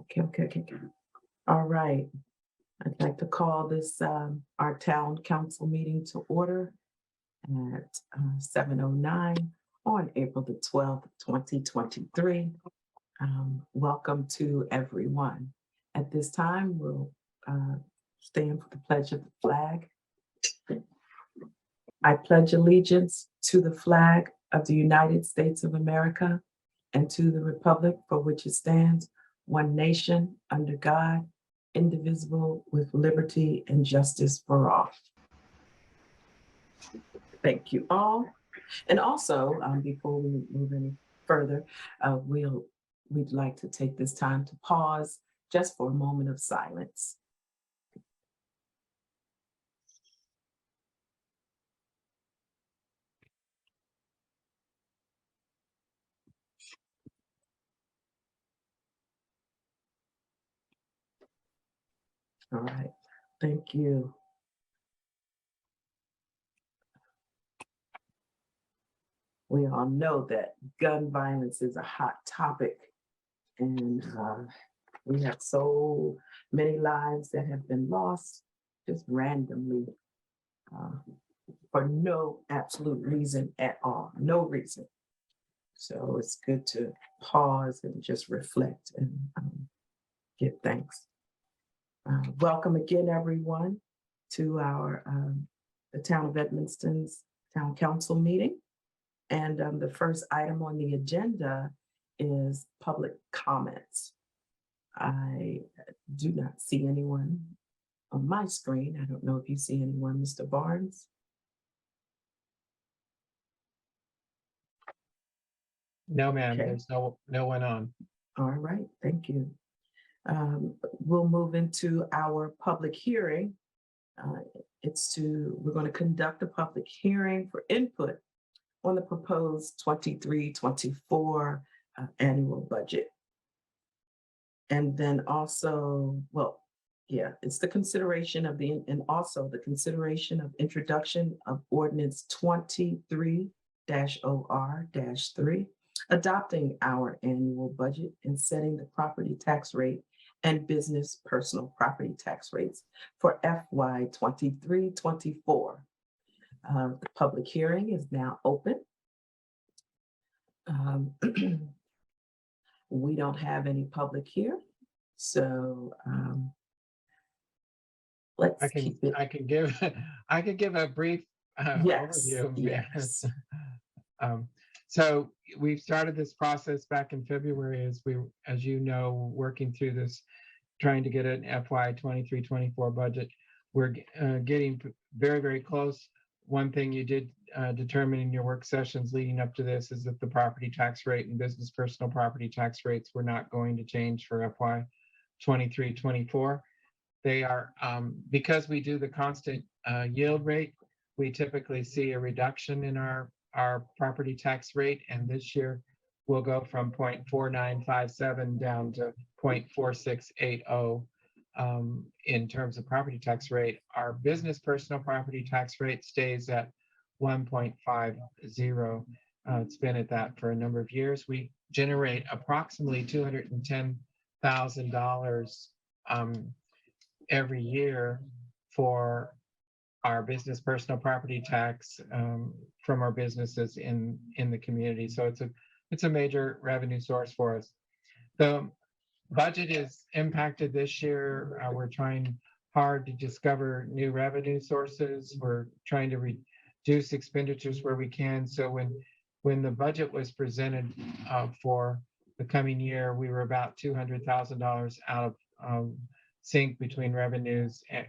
Okay. All right. I'd like to call this our town council meeting to order at 7:09 on April the 12th, 2023. Welcome to everyone. At this time, we'll stand for the pledge of the flag. I pledge allegiance to the flag of the United States of America and to the republic for which it stands, one nation, under God, indivisible, with liberty and justice for all. Thank you all. And also, before we move any further, we'd like to take this time to pause just for a moment of silence. All right, thank you. We all know that gun violence is a hot topic, and we have so many lives that have been lost just randomly for no absolute reason at all, no reason. So it's good to pause and just reflect and give thanks. Welcome again, everyone, to our the Town of Edmonston's Town Council meeting. And the first item on the agenda is public comments. I do not see anyone on my screen. I don't know if you see anyone, Mr. Barnes. No, ma'am, Okay. there's no one on. All right, thank you. We'll move into our public hearing. We're going to conduct a public hearing for input on the proposed 23-24 annual budget. And then also, it's the consideration of and also the consideration of introduction of ordinance 23-OR-3, adopting our annual budget and setting the property tax rate and business personal property tax rates for FY 23-24. The public hearing is now open. We don't have any public here, so let's keep it. I can give a brief overview. Yes. So we've started this process back in February, as you know, working through this, trying to get an FY 23-24 budget. We're getting very, very close. One thing you did determine in your work sessions leading up to this is that the property tax rate and business personal property tax rates were not going to change for FY 23-24. They are, because we do the constant yield rate, we typically see a reduction in our property tax rate, and this year we'll go from 0.4957 down to 0.4680 in terms of property tax rate. Our business personal property tax rate stays at 1.50. It's been at that for a number of years. We generate approximately $210,000 every year for our business personal property tax from our businesses in the community. So it's a major revenue source for us. The budget is impacted this year. We're trying hard to discover new revenue sources. We're trying to reduce expenditures where we can. So when the budget was presented for the coming year, we were about $200,000 out of sync between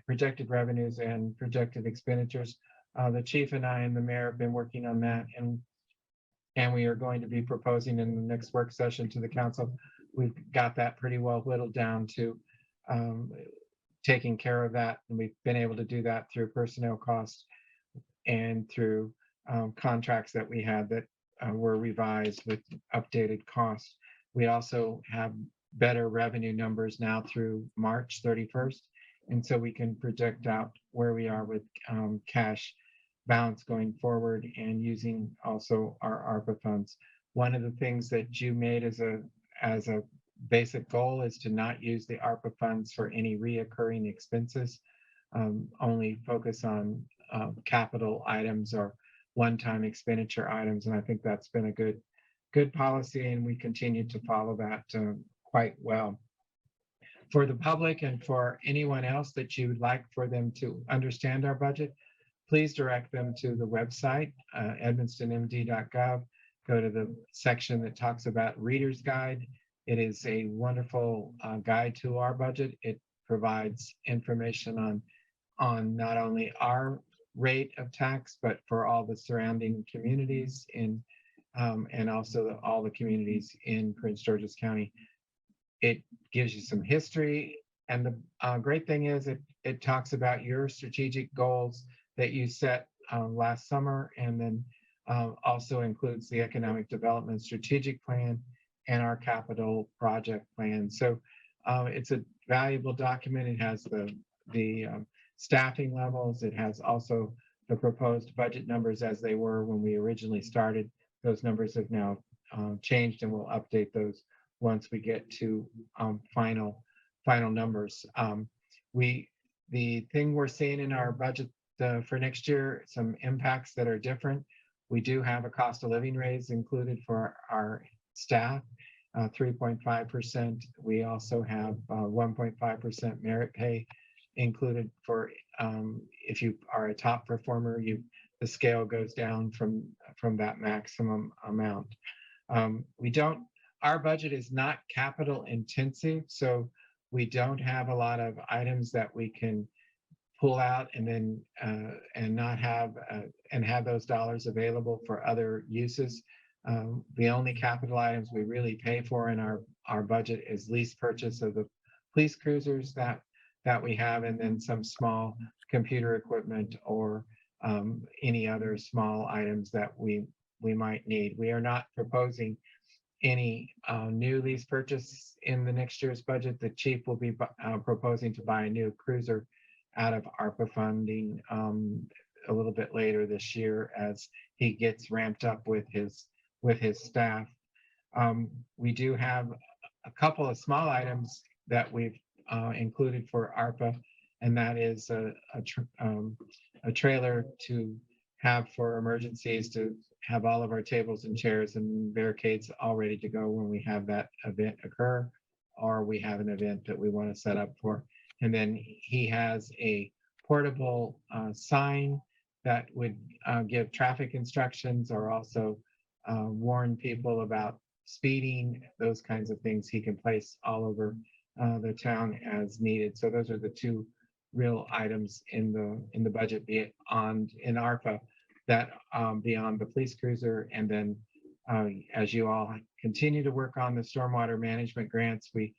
projected revenues and projected expenditures. The chief and I and the mayor have been working on that, and we are going to be proposing in the next work session to the council. We've got that pretty well whittled down to taking care of that, and we've been able to do that through personnel costs and through contracts that we had that were revised with updated costs. We also have better revenue numbers now through March 31st. And so we can project out where we are with cash balance going forward and using also our ARPA funds. One of the things that you made as a basic goal is to not use the ARPA funds for any reoccurring expenses, only focus on capital items or one-time expenditure items. And I think that's been a good policy, and we continue to follow that quite well. For the public and for anyone else that you would like for them to understand our budget, please direct them to the website, edmonstonmd.gov. Go to the section that talks about Reader's Guide. It is a wonderful guide to our budget. It provides information on not only our rate of tax, but for all the surrounding communities and also all the communities in Prince George's County. It gives you some history, and the great thing is it talks about your strategic goals that you set last summer, and then also includes the economic development strategic plan and our capital project plan. So it's a valuable document. It has the staffing levels. It has also the proposed budget numbers as they were when we originally started. Those numbers have now changed, and we'll update those once we get to final numbers. The thing we're seeing in our budget for next year, some impacts that are different. We do have a cost of living raise included for our staff, 3.5%. We also have 1.5% merit pay included for if you are a top performer, the scale goes down from that maximum amount. Our budget is not capital intensive, so we don't have a lot of items that we can pull out and then and not have and have those dollars available for other uses. The only capital items we really pay for in our budget is lease purchase of the police cruisers that we have, and then some small computer equipment or any other small items that we might need. We are not proposing any new lease purchase in the next year's budget. The chief will be proposing to buy a new cruiser out of ARPA funding a little bit later this year as he gets ramped up with his staff. We do have a couple of small items that we've included for ARPA, and that is a trailer to have for emergencies, to have all of our tables and chairs and barricades all ready to go when we have that event occur, or we have an event that we want to set up for. And then he has a portable sign that would give traffic instructions, or also warn people about speeding, those kinds of things he can place all over the town as needed. So those are the two real items in the budget in ARPA that beyond the police cruiser. And then as you all continue to work on the stormwater management grants, we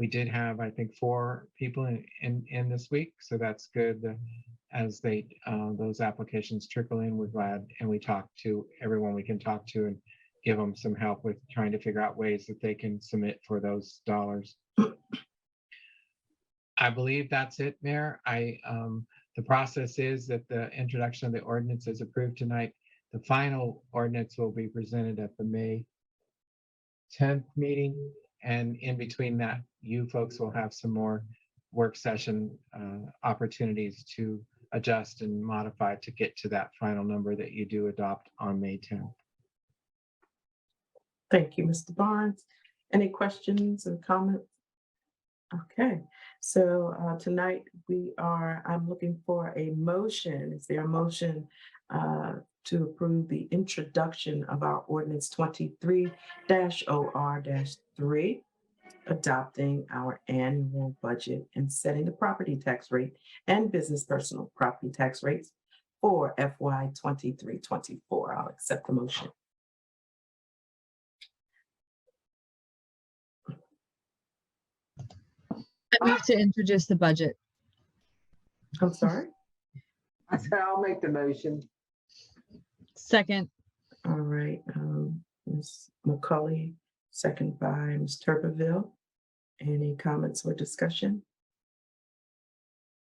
did have, I think, 4 people in this week, so that's good. As those applications trickle in, we're glad, and we talk to everyone we can talk to and give them some help with trying to figure out ways that they can submit for those dollars. I believe that's it, Mayor. The process is that the introduction of the ordinance is approved tonight. The final ordinance will be presented at the May 10th meeting. And in between that, you folks will have some more work session opportunities to adjust and modify to get to that final number that you do adopt on May 10th. Thank you, Mr. Barnes. Any questions or comments? Okay, so tonight I'm looking for a motion. Is there a motion to approve the introduction of our ordinance 23-OR-3, adopting our annual budget and setting the property tax rate and business personal property tax rates for FY 23-24? I'll accept the motion. I move to introduce the budget. I'm sorry? I said I'll make the motion. Second. All right, Ms. McCulley, second by Ms. Turberville. Any comments or discussion?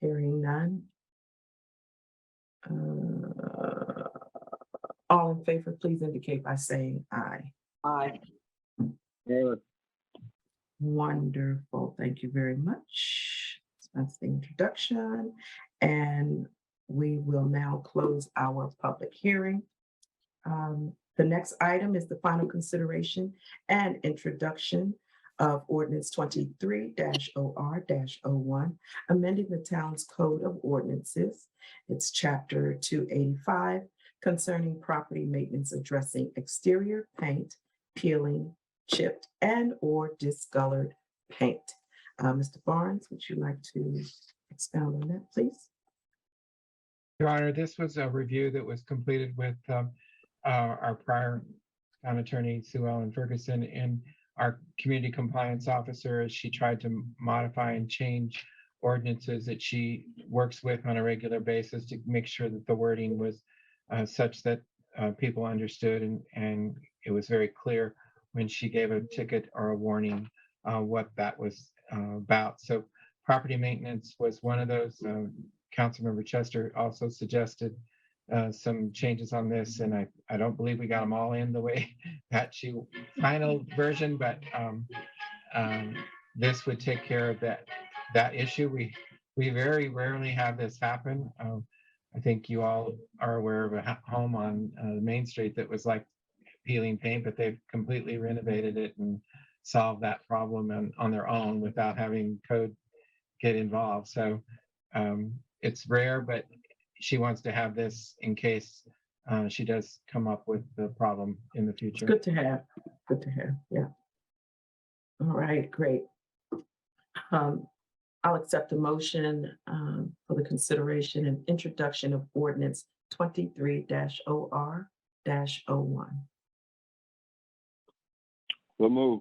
Hearing none. All in favor, please indicate by saying aye. Aye. Wonderful. Thank you very much. That's the introduction. And we will now close our public hearing. The next item is the final consideration and introduction of ordinance 23-OR-01, amending the town's code of ordinances. It's chapter 285 concerning property maintenance addressing exterior paint, peeling, chipped and/or discolored paint. Mr. Barnes, would you like to expound on that, please? Your Honor, this was a review that was completed with our prior town attorney, Sue Ellen Ferguson, and our community compliance officer, as she tried to modify and change ordinances that she works with on a regular basis to make sure that the wording was such that people understood, and it was very clear when she gave a ticket or a warning what that was about. So property maintenance was one of those. Councilmember Chester also suggested some changes on this, and I don't believe we got them all in the way that she final version, but this would take care of that issue. We very rarely have this happen. I think you all are aware of a home on Main Street that was like peeling paint, but they've completely renovated it and solved that problem on their own without having code get involved. So it's rare, but she wants to have this in case she does come up with the problem in the future. Good to have. Good to have. Yeah. All right, great. I'll accept a motion for the consideration and introduction of ordinance 23-OR-01. So move.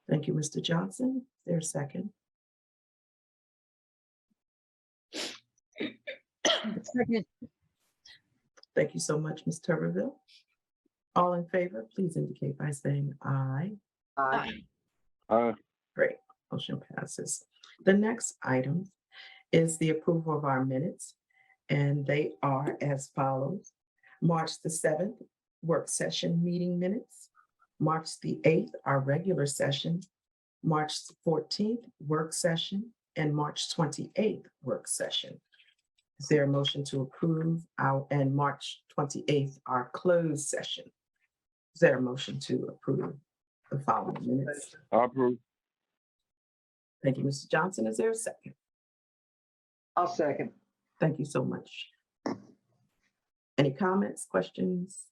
Thank you, Mr. Johnson. Is there a second? Second. Thank you so much, Ms. Turberville. All in favor, please indicate by saying aye. Aye. Great, motion passes. The next item is the approval of our minutes, and they are as follows. March the 7th, work session meeting minutes. March the 8th, our regular session. March 14th, work session, and March 28th, work session. Is there a motion to approve and March 28th, our closed session? Is there a motion to approve the following minutes? I approve. Thank you, Mr. Johnson. Is there a second? I'll second. Thank you so much. Any comments, questions?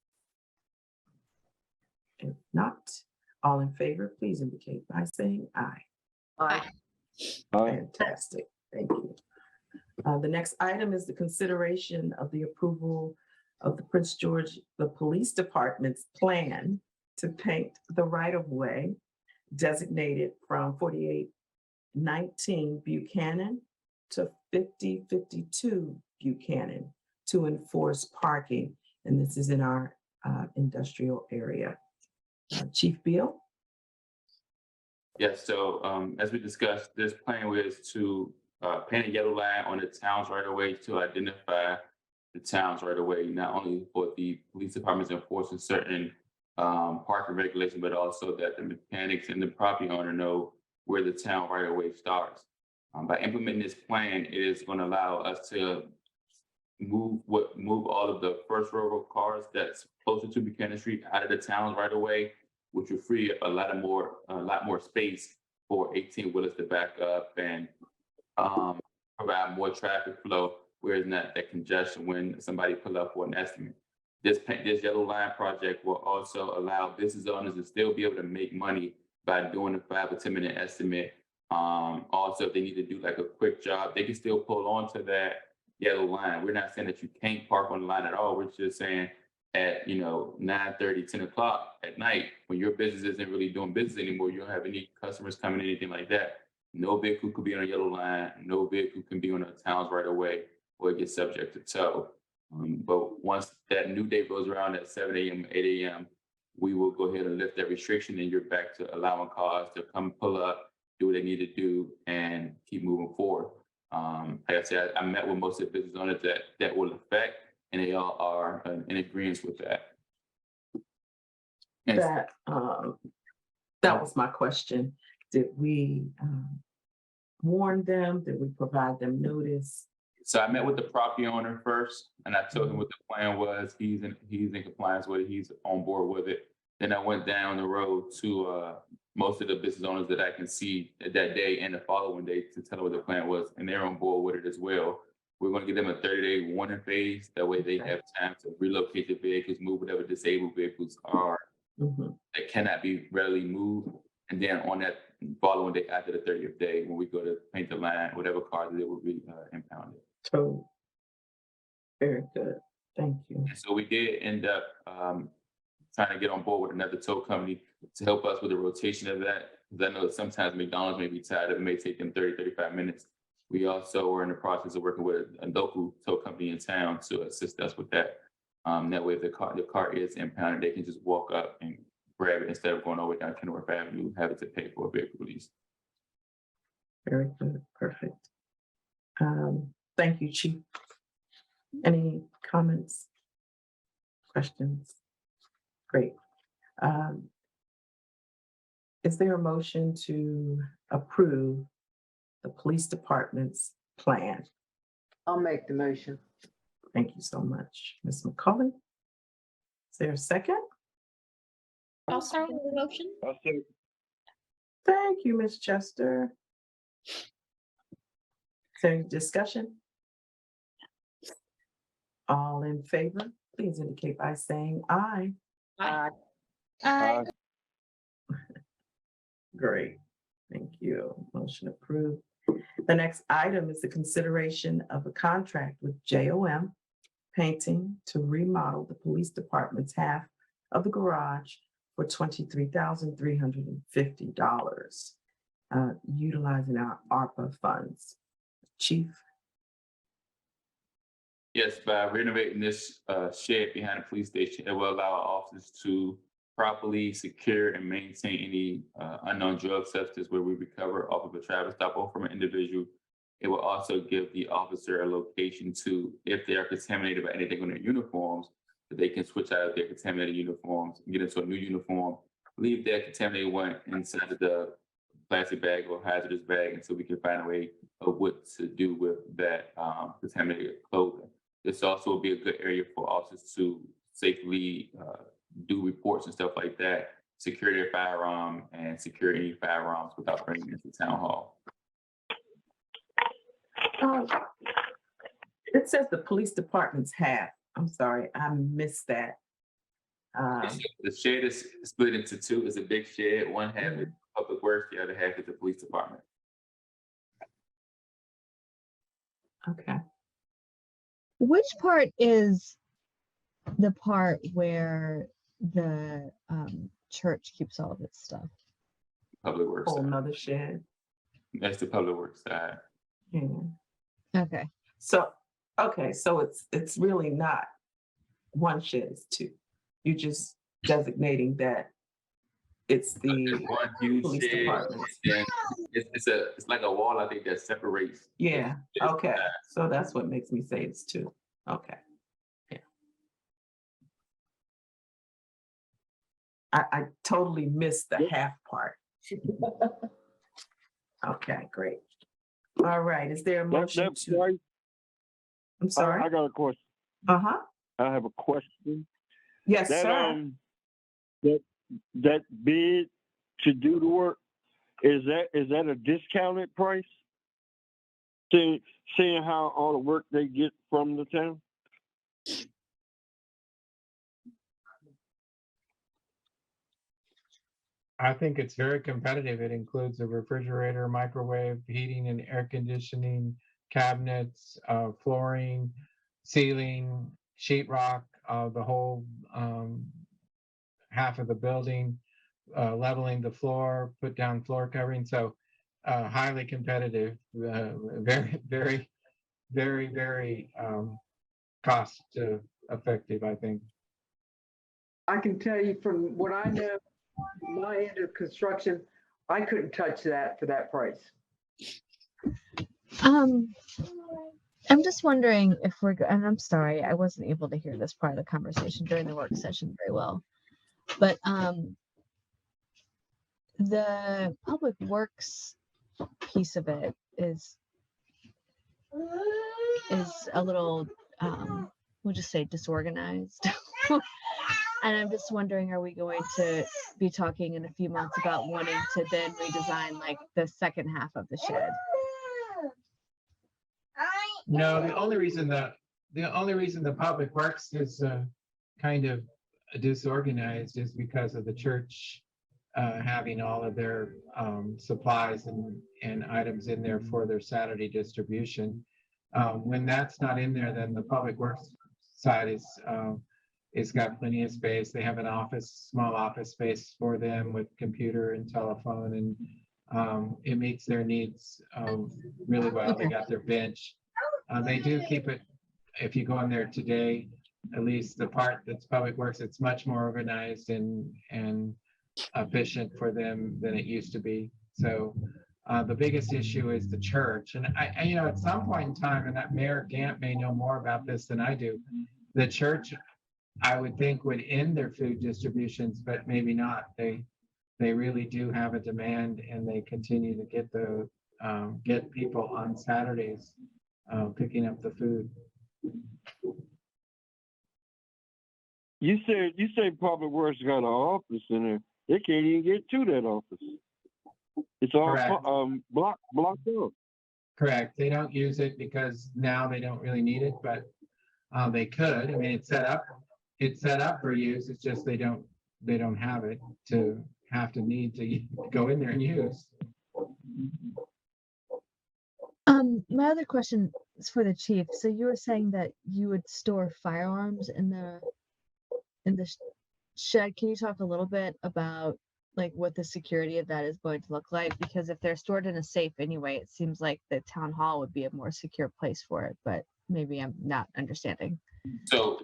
If not, all in favor, please indicate by saying aye. Aye. Fantastic, thank you. The next item is the consideration of the approval of the Prince George, the Police Department's plan to paint the right-of-way designated from 4819 Buchanan to 5052 Buchanan to enforce parking. And this is in our industrial area. Chief Beal? Yes, so as we discussed, this plan was to paint a yellow line on the town's right of way to identify the town's right of way, not only for the police departments enforcing certain parking regulations, but also that the mechanics and the property owner know where the town right of way starts. By implementing this plan, it is going to allow us to move all of the first row of cars that's closer to Buchanan Street out of the town's right of way, which will free up a lot more space for 18-wheelers to back up and provide more traffic flow, whereas not that congestion when somebody pull up for an estimate. This yellow line project will also allow business owners to still be able to make money by doing a 5 or 10 minute estimate. Also, if they need to do like a quick job, they can still pull onto that yellow line. We're not saying that you can't park on the line at all. We're just saying at 9:30, 10 o'clock at night, when your business isn't really doing business anymore, you don't have any customers coming, anything like that. No vehicle could be on a yellow line. No vehicle can be on a town's right of way, or it gets subject to tow. But once that new day goes around at 7 a.m., 8 a.m., we will go ahead and lift that restriction, and you're back to allowing cars to come pull up, do what they need to do, and keep moving forward. Like I said, I met with most of the business owners that will affect, and they all are in agreement with that. And That was my question. Did we warn them? Did we provide them notice? So I met with the property owner first, and I told him what the plan was. He's in compliance with it. He's on board with it. Then I went down the road to most of the business owners that I can see that day and the following day to tell them what the plan was, and they're on board with it as well. We're going to give them a 30-day warning phase. That way they Okay. have time to relocate the vehicles, move whatever disabled vehicles are Mhm. that cannot be readily moved. And then on that following day after the 30th day, when we go to paint the line, whatever cars they will be impounded. So, very good. Thank you. And so we did end up trying to get on board with another tow company to help us with the rotation of that. Because I know that sometimes McDonald's may be tired of it, may take them 30, 35 minutes. We also were in the process of working with a local tow company in town to assist us with that. That way, if the car is impounded, they can just walk up and grab it instead of going all the way down Kenworth Avenue, having to pay for a vehicle release. Very good. Perfect. Thank you, Chief. Any comments? Questions? Great. Is there a motion to approve the police department's plan? I'll make the motion. Thank you so much, Ms. McCully. Is there a second? I'll start with the motion. Thank you, Ms. Chester. Is there any discussion? All in favor, please indicate by saying aye. Aye. Aye. Great, thank you. Motion approved. The next item is the consideration of a contract with JOM Painting to remodel the police department's half of the garage for $23,350, utilizing our ARPA funds. Chief? Yes, by renovating this shed behind the police station, it will allow our officers to properly secure and maintain any unknown drug substance where we recover off of a traffic stop or from an individual. It will also give the officer a location to, if they are contaminated by anything on their uniforms, that they can switch out of their contaminated uniforms, get into a new uniform, leave their contaminated one inside of the plastic bag or hazardous bag until we can find a way of what to do with that contaminated clothing. This also will be a good area for officers to safely do reports and stuff like that, secure their firearm and secure any firearms without bringing it to town hall. It says the police department's half. I'm sorry, I missed that. The shed is split into two. It's a big shed. One half is public works, the other half is the police department. Okay. Which part is the part where the church keeps all of its stuff? Public works Whole side. nother shed. That's the public works side. Yeah. Okay. So, okay, so it's really not one shed, it's two. You're just designating that it's There's the, one huge police shed, departments. and it's like a wall, I think, that separates. yeah, It's- okay. So that's what makes me say it's two. Okay. Yeah. I totally missed the half part. Okay, great. All right, is there a motion That's to, right. I'm sorry? I got a question. Uh-huh. I have a question. Yes, That sir. that bid to do the work, is that a discounted price? Seeing how all the work they get from the town? I think it's very competitive. It includes a refrigerator, microwave, heating and air conditioning, cabinets, flooring, ceiling, sheetrock, the whole half of the building, leveling the floor, put down floor covering. So highly competitive, very, very, very, very cost effective, I think. I can tell you from what I know, my end of construction, I couldn't touch that for that price. I'm just wondering if and I'm sorry, I wasn't able to hear this part of the conversation during the work session very well. But the public works piece of it is a little, we'll just say disorganized. And I'm just wondering, are we going to be talking in a few months about wanting to then redesign like the second half of the shed? No, the only reason the public works is kind of disorganized is because of the church having all of their supplies and items in there for their Saturday distribution. When that's not in there, then the public works side is got plenty of space. They have an office, small office space for them with computer and telephone, and it meets their needs really well. They got their bench. They do keep it, if you go in there today, at least the part that's public works, it's much more organized and efficient for them than it used to be. So the biggest issue is the church. And I at some point in time, and that Mayor Gant may know more about this than I do, the church, I would think, would end their food distributions, but maybe not. They really do have a demand, and they continue to get people on Saturdays picking up the food. You said public works got an office in there. They can't even get to that office. It's all Correct. blocked off. Correct. They don't use it because now they don't really need it, but they could. I mean, it's set up for use. It's just they don't have it to need to go in there and use. My other question is for the chief. So you were saying that you would store firearms in the shed. Can you talk a little bit about like what the security of that is going to look like? Because if they're stored in a safe anyway, it seems like the town hall would be a more secure place for it, but maybe I'm not understanding. So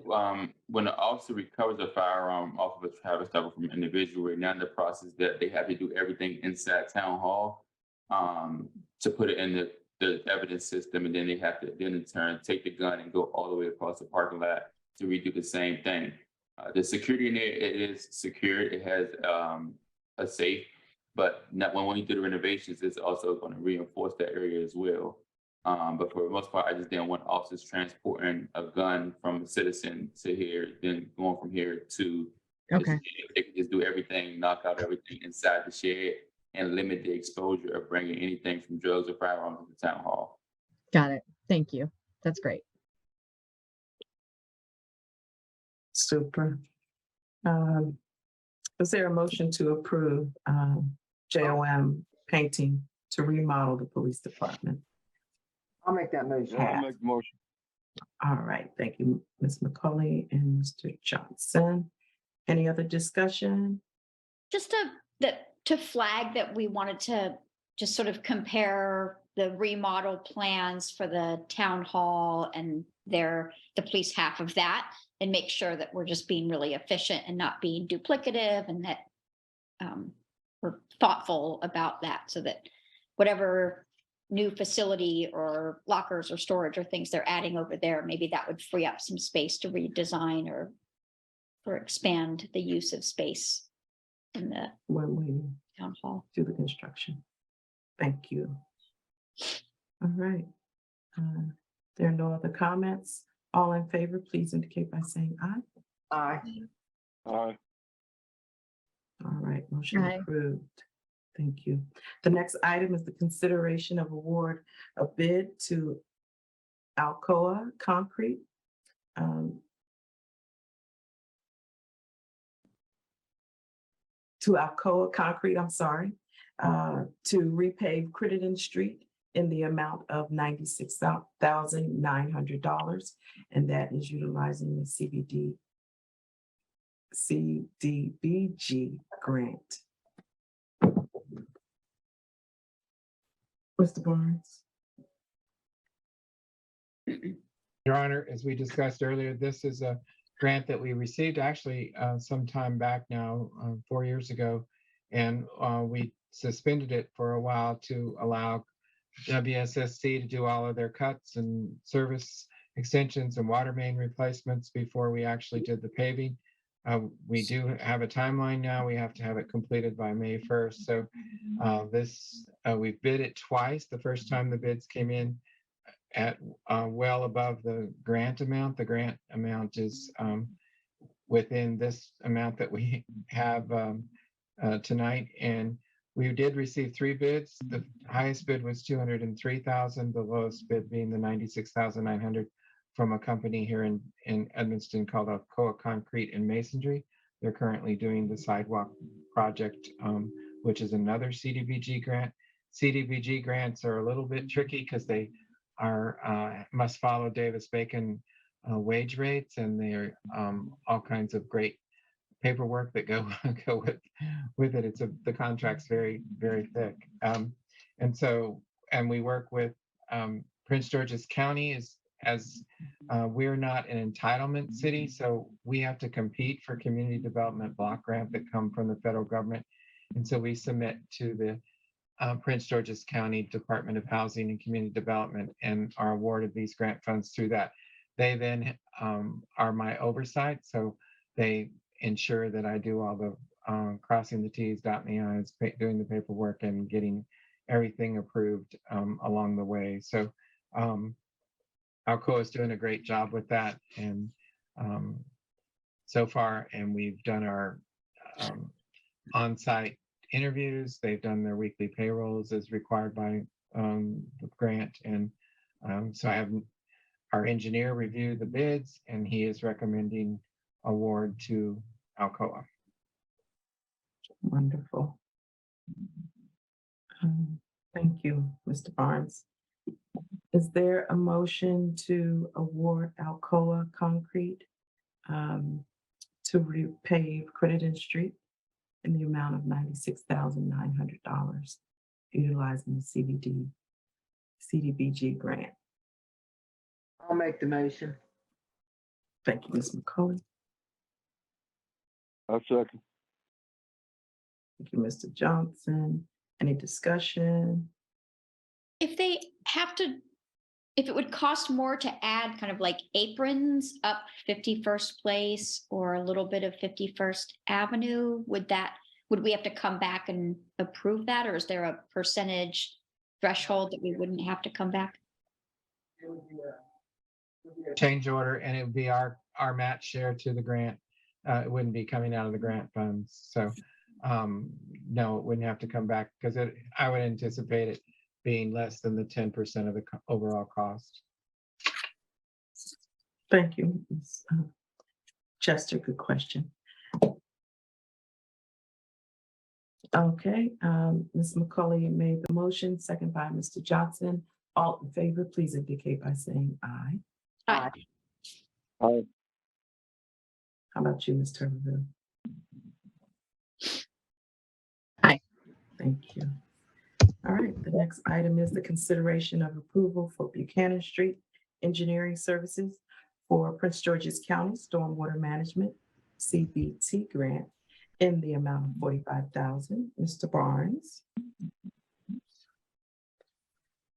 when the officer recovers a firearm off of a travel stop from an individual, we're now in the process that they have to do everything inside town hall to put it in the evidence system, and then they have to then in turn take the gun and go all the way across the parking lot to redo the same thing. The security in there, it is secure. It has a safe, but not when you do the renovations, it's also going to reinforce that area as well. But for the most part, I just didn't want officers transporting a gun from a citizen to here, then going from here to Okay. they can just do everything, knock out everything inside the shed, and limit the exposure of bringing anything from drugs or firearms to the town hall. Got it. Thank you. That's great. Super. Is there a motion to approve JOM painting to remodel the police department? I'll make that motion. I'll make the motion. All right, thank you, Ms. McCauley and Mr. Johnson. Any other discussion? Just to flag that we wanted to just sort of compare the remodel plans for the town hall and the police half of that, and make sure that we're just being really efficient and not being duplicative, and that we're thoughtful about that, so that whatever new facility or lockers or storage or things they're adding over there, maybe that would free up some space to redesign or expand the use of space in the When we town hall. do the construction. Thank you. All right. There are no other comments. All in favor, please indicate by saying aye. Aye. All right, motion Aye. approved. Thank you. The next item is the consideration of award a bid to Alcoa Concrete. To repave Crittenden Street in the amount of $96,900, and that is utilizing the CDBG grant. Mr. Barnes. Your Honor, as we discussed earlier, this is a grant that we received actually some time back now, 4 years ago, and we suspended it for a while to allow WSSC to do all of their cuts and service extensions and water main replacements before we actually did the paving. We do have a timeline now. We have to have it completed by May 1st. So we've bid it twice. The first time the bids came in at well above the grant amount. The grant amount is within this amount that we have tonight. And we did receive 3 bids. The highest bid was $203,000, the lowest bid being the $96,900 from a company here in Edmonston called Alcoa Concrete and Masonry. They're currently doing the sidewalk project, which is another CDBG grant. CDBG grants are a little bit tricky because they are must follow Davis-Bacon wage rates, and they are all kinds of great paperwork that go with it. The contract's very, very thick. And we work with Prince George's County as we're not an entitlement city, so we have to compete for community development block grant that come from the federal government. And so we submit to the Prince George's County Department of Housing and Community Development and are awarded these grant funds through that. They then are my oversight, so they ensure that I do all the crossing the T's, dotting the I's, doing the paperwork, and getting everything approved along the way. So Alcoa is doing a great job with that, and so far, and we've done our on-site interviews. They've done their weekly payrolls as required by the grant, and so I have our engineer review the bids, and he is recommending award to Alcoa. Wonderful. Thank you, Mr. Barnes. Is there a motion to award Alcoa Concrete to repave Crittenden Street in the amount of $96,900, utilizing the CDBG grant? I'll make the motion. Thank you, Ms. McCully. I second. Thank you, Mr. Johnson. Any discussion? If they have to, if it would cost more to add kind of like aprons up 51st Place or a little bit of 51st Avenue, would we have to come back and approve that? Or is there a percentage threshold that we wouldn't have to come back? Change order, and it would be our match share to the grant. It wouldn't be coming out of the grant funds. So no, it wouldn't have to come back because I would anticipate it being less than the 10% of the overall cost. Thank you, Ms. Chester. Good question. Okay, Ms. McCully made the motion, second by Mr. Johnson. All in favor, please indicate by saying aye. Aye. Aye. How about you, Ms. Tuberville? Aye. Thank you. All right, the next item is the consideration of approval for Buchanan Street Engineering Services for Prince George's County Stormwater Management CBT grant in the amount of $45,000. Mr. Barnes.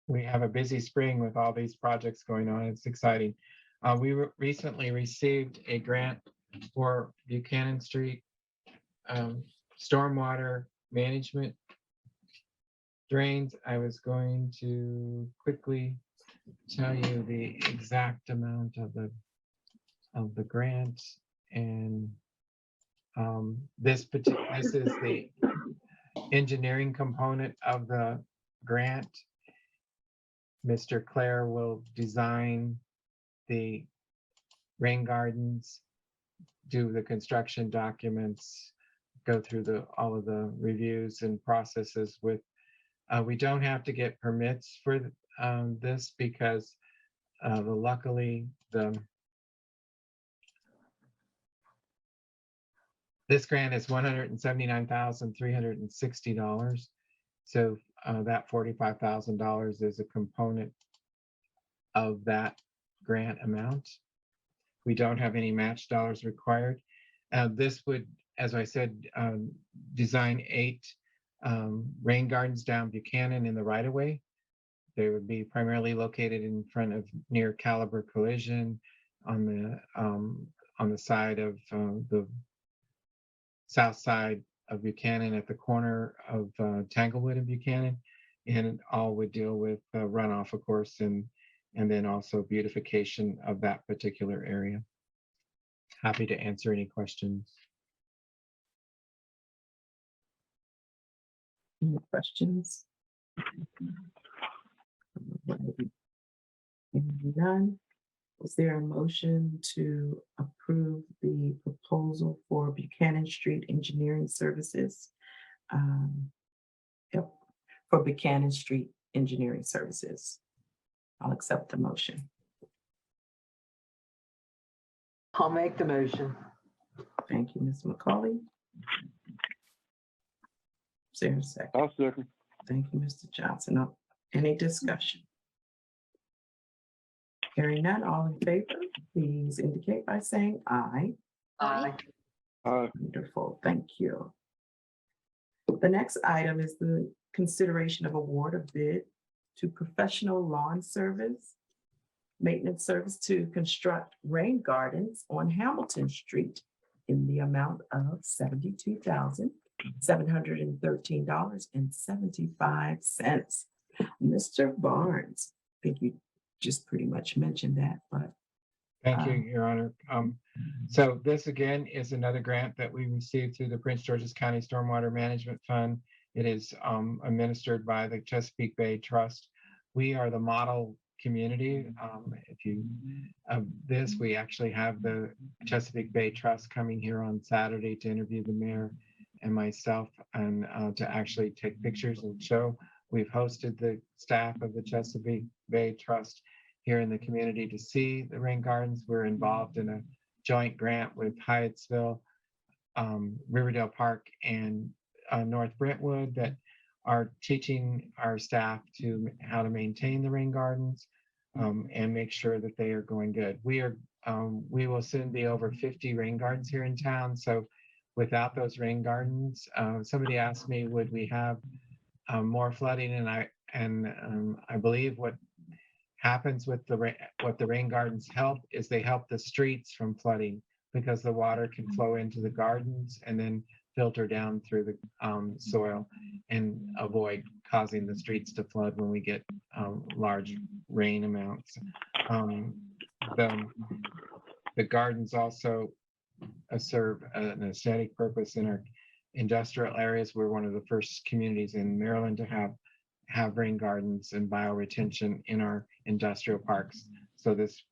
We have a busy spring with all these projects going on. It's exciting. We recently received a grant for Buchanan Street stormwater management drains. I was going to quickly tell you the exact amount of the grant, and this is the engineering component of the grant. Mr. Clare will design the rain gardens, do the construction documents, go through all of the reviews and processes with. We don't have to get permits for this because luckily this grant is $179,360. So that $45,000 is a component of that grant amount. We don't have any match dollars required. This would, as I said, design 8 rain gardens down Buchanan in the right-of-way. They would be primarily located in front of near Caliber Collision on the side of the south side of Buchanan at the corner of Tanglewood and Buchanan. And all would deal with runoff, of course, and then also beautification of that particular area. Happy to answer any questions. Any questions? None. Is there a motion to approve the proposal for Buchanan Street Engineering Services? Yep, for Buchanan Street Engineering Services. I'll accept the motion. I'll make the motion. Thank you, Ms. McCauley. Is there a second? I'll second. Thank you, Mr. Johnson. Any discussion? Hearing none, all in favor, please indicate by saying aye. Aye. Wonderful, thank you. The next item is the consideration of award of bid to professional lawn service, maintenance service to construct rain gardens on Hamilton Street in the amount of $72,713.75. Mr. Barnes, I think you just pretty much mentioned that, but Thank you, Your Honor. So this again is another grant that we received through the Prince George's County Stormwater Management Fund. It is administered by the Chesapeake Bay Trust. We are the model community. We actually have the Chesapeake Bay Trust coming here on Saturday to interview the mayor and myself and to actually take pictures and show. We've hosted the staff of the Chesapeake Bay Trust here in the community to see the rain gardens. We're involved in a joint grant with Hyattsville, Riverdale Park, and North Brentwood that are teaching our staff to how to maintain the rain gardens and make sure that they are going good. We will soon be over 50 rain gardens here in town. So without those rain gardens, somebody asked me, would we have more flooding? And I believe what happens with what the rain gardens help is they help the streets from flooding, because the water can flow into the gardens and then filter down through the soil and avoid causing the streets to flood when we get large rain amounts. The gardens also serve an aesthetic purpose in our industrial areas. We're one of the first communities in Maryland to have rain gardens and bioretention in our industrial parks. So this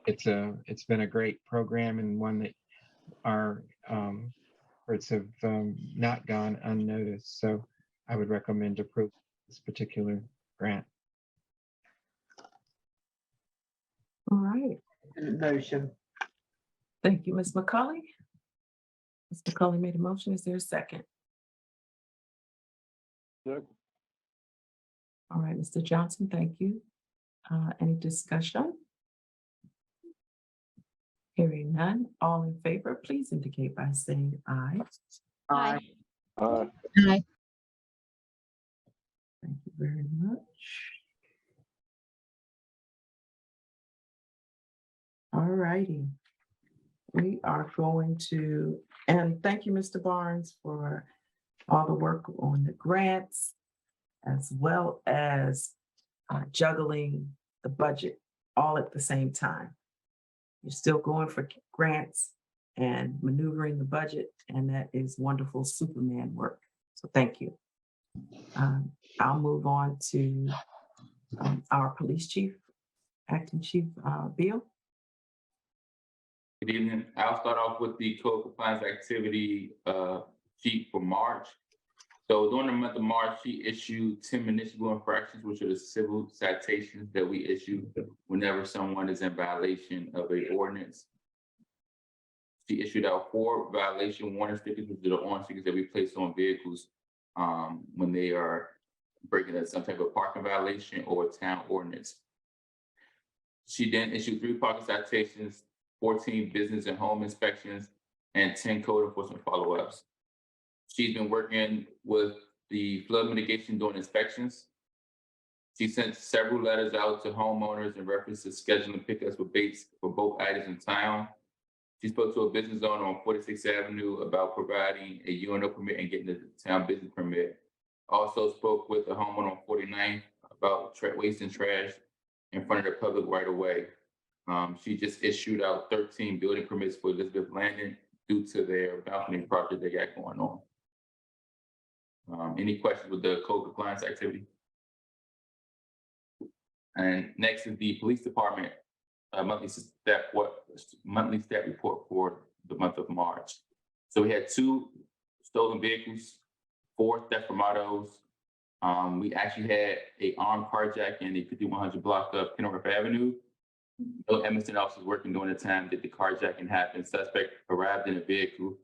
it's been a great program, and one that our efforts have not gone unnoticed. So I would recommend approve this particular grant. all right. Motion. Thank you, Ms. McCauley. Ms. McCauley made a motion. Is there a second? Second. All right, Mr. Johnson, thank you. Any discussion? Hearing none, all in favor, please indicate by saying aye. Aye. Hi. Thank you very much. All righty. We are going to, and thank you, Mr. Barnes, for all the work on the grants, as well as juggling the budget all at the same time. You're still going for grants and maneuvering the budget, and that is wonderful Superman work. So thank you. I'll move on to our police chief, acting chief, Bill. Good evening. I'll start off with the code compliance activity sheet for March. So during the month of March, she issued 10 municipal infractions, which are the civil citations that we issue whenever someone is in violation of an ordinance. She issued out 4 violation warning stickers, which are the orange stickers that we place on vehicles when they are breaking some type of parking violation or town ordinance. She then issued 3 parking citations, 14 business and home inspections, and 10 code enforcement follow-ups. She's been working with the flood mitigation during inspections. She sent several letters out to homeowners in reference to scheduling pickups with baits for both items in town. She spoke to a business owner on 46th Avenue about providing a UNO permit and getting the town business permit. Also spoke with a homeowner on 49th about waste and trash in front of the public right of way. She just issued out 13 building permits for Elizabeth Landon due to their balcony project they got going on. Any questions with the code compliance activity? And next is the police department monthly stat report for the month of March. So we had 2 stolen vehicles, 4 theft from autos. We actually had a armed carjacking in the 5100 block of Kenilworth Avenue. No Edmonston officers working during the time that the carjacking happened. Suspect arrived in a vehicle,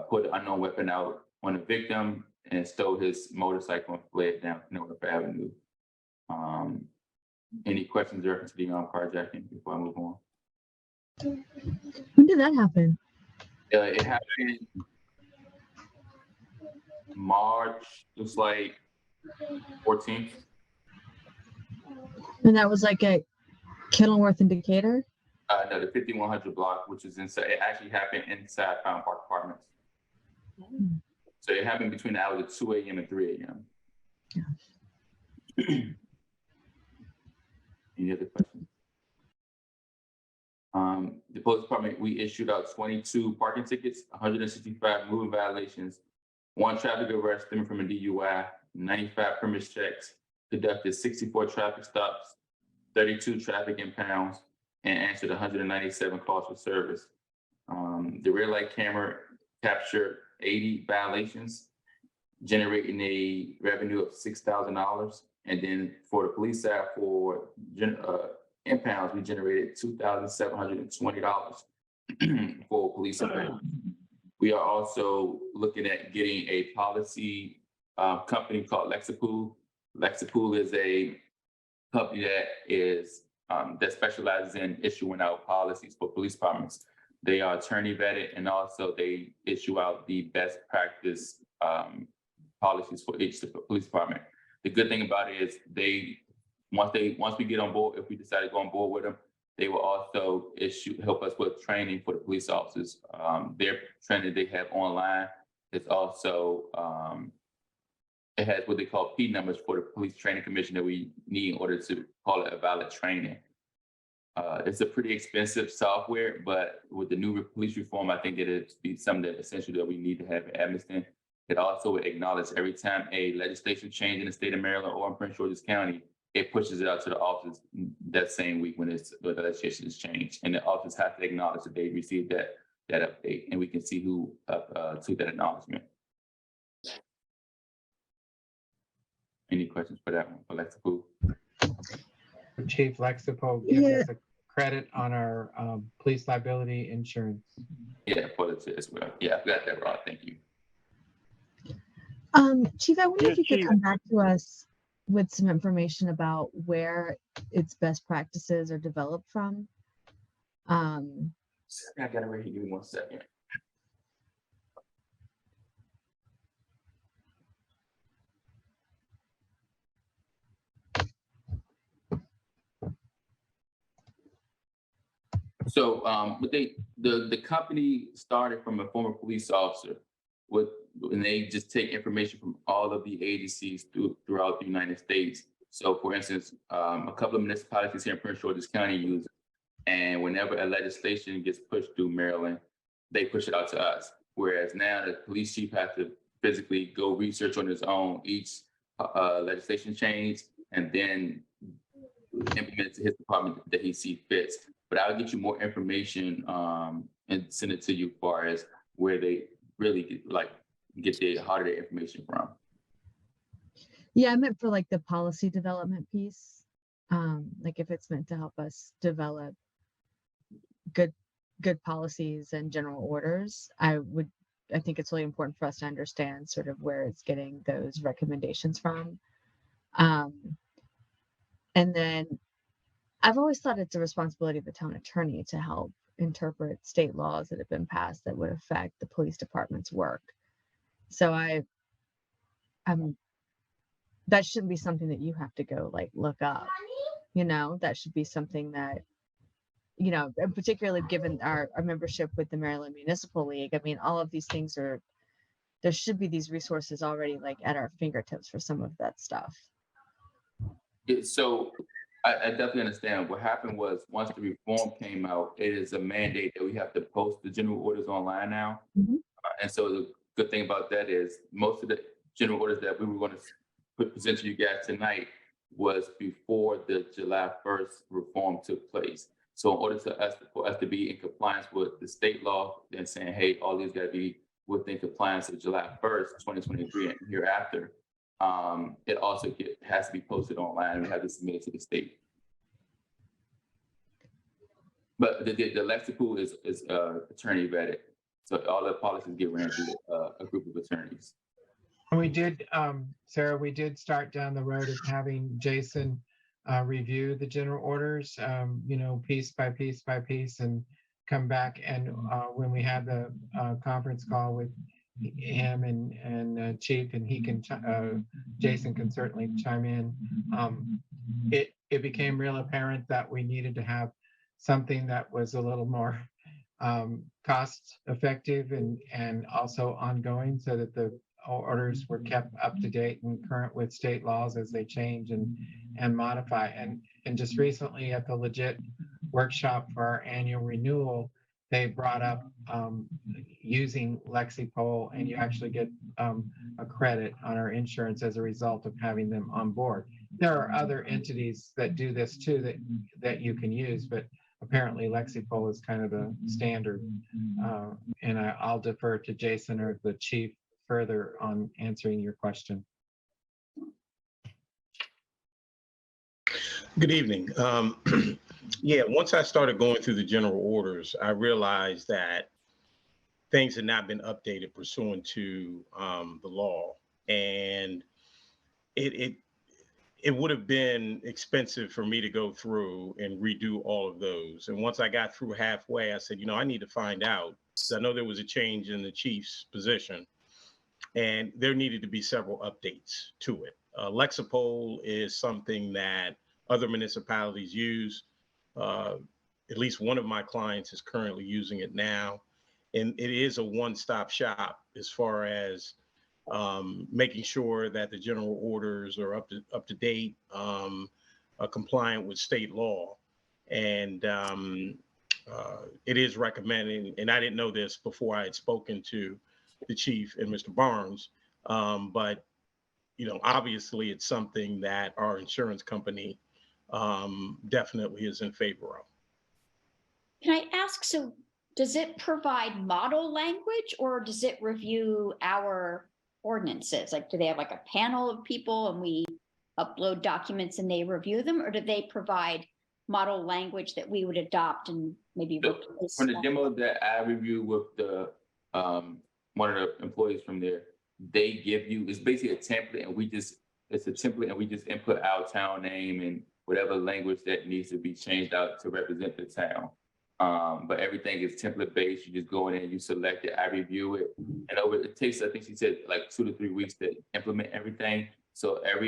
put an unknown weapon out on the victim and stole his motorcycle and fled down Kenilworth Avenue. Any questions in reference to the armed carjacking before I move on? When did that happen? It happened March, looks like 14th. And that was like at Kenilworth and Decatur? No, the 5100 block, which is inside, it actually happened inside Fountain Park Apartments. So it happened between the hours of 2 a.m. and 3 a.m. Any other questions? The police department, we issued out 22 parking tickets, 165 moving violations, 1 traffic arrest stemming from a DUI, 95 permit checks, conducted 64 traffic stops, 32 traffic impounds, and answered 197 calls for service. The rear light camera captured 80 violations, generating a revenue of $6,000. And then for the police side, for impounds, we generated $2,720 for police impounds. We are also looking at getting a policy company called Lexipool. Lexipool is a company that specializes in issuing out policies for police departments. They are attorney vetted, and also they issue out the best practice policies for each police department. The good thing about it is once we get on board, if we decide to go on board with them, they will also help us with training for the police officers. Their training they have online is also it has what they call P numbers for the police training commission that we need in order to call it a valid training. It's a pretty expensive software, but with the new police reform, I think it'd be something that essential that we need to have in Edmonston. It also acknowledges every time a legislation change in the state of Maryland or in Prince George's County, it pushes it out to the officers that same week when the legislation is changed. And the officers have to acknowledge that they received that update, and we can see who took that acknowledgement. Any questions for that one, for Lexipool? Chief Lexipo gives us a credit on our police liability insurance. Yeah, for the as well. Yeah, I got that wrong. Thank you. Chief, I wonder if Yes, you could Chief. come back to us with some information about where its best practices are developed from. I got it right here. Give me 1 second. So the company started from a former police officer and they just take information from all of the agencies throughout the United States. So for instance, a couple of municipalities here in Prince George's County use it. And whenever a legislation gets pushed through Maryland, they push it out to us. Whereas now the police chief has to physically go research on his own each legislation change and then implement it to his department that he sees fits. But I'll get you more information and send it to you as far as where they really get the harder information from. Yeah, I meant for like the policy development piece. Like if it's meant to help us develop good policies and general orders, I think it's really important for us to understand sort of where it's getting those recommendations from. And then I've always thought it's a responsibility of the town attorney to help interpret state laws that have been passed that would affect the police department's work. So that shouldn't be something that you have to go like look up, that should be something that you know, and particularly given our membership with the Maryland Municipal League, I mean, all of these things are, there should be these resources already like at our fingertips for some of that stuff. So I definitely understand. What happened was once the reform came out, it is a mandate that we have to post the general orders online now. Mhm. And so the good thing about that is most of the general orders that we were going to present to you guys tonight was before the July 1st reform took place. So in order for us to be in compliance with the state law and saying, hey, all these got to be within compliance of July 1st, 2023 and hereafter, it also has to be posted online. We have to submit it to the state. But the lexical is attorney vetted. So all the policies get ran through a group of attorneys. And we did, Sarah, we did start down the road of having Jason review the general orders, you know, piece by piece by piece, and come back. And when we had the conference call with him and Chief, and he can, Jason can certainly chime in. It became real apparent that we needed to have something that was a little more cost effective and also ongoing, so that the orders were kept up to date and current with state laws as they change and modify. And just recently at the Legit workshop for our annual renewal, they brought up using LexiPol, and you actually get a credit on our insurance as a result of having them on board. There are other entities that do this too that you can use, but apparently LexiPol is kind of the standard. And I'll defer to Jason or the chief further on answering your question. Good evening. Yeah, once I started going through the general orders, I realized that things had not been updated pursuant to the law, and it would have been expensive for me to go through and redo all of those. And once I got through halfway, I said, you know, I need to find out. So I know there was a change in the chief's position, and there needed to be several updates to it. Lexipol is something that other municipalities use. At least one of my clients is currently using it now. And it is a one-stop shop as far as making sure that the general orders are up to date, compliant with state law. And it is recommending, and I didn't know this before I had spoken to the chief and Mr. Barnes, but you know, obviously it's something that our insurance company definitely is in favor of. Can I ask, so does it provide model language, or does it review our ordinances? Like, do they have like a panel of people and we upload documents and they review them, or do they provide model language that we would adopt and maybe replace? From the demo that I reviewed with the one of the employees from there, they give you, it's basically a template, and it's a template, and we just input our town name and whatever language that needs to be changed out to represent the town. But everything is template based. You just go in and you select it, I review it. And it takes, I think she said, like 2 to 3 weeks to implement everything. So at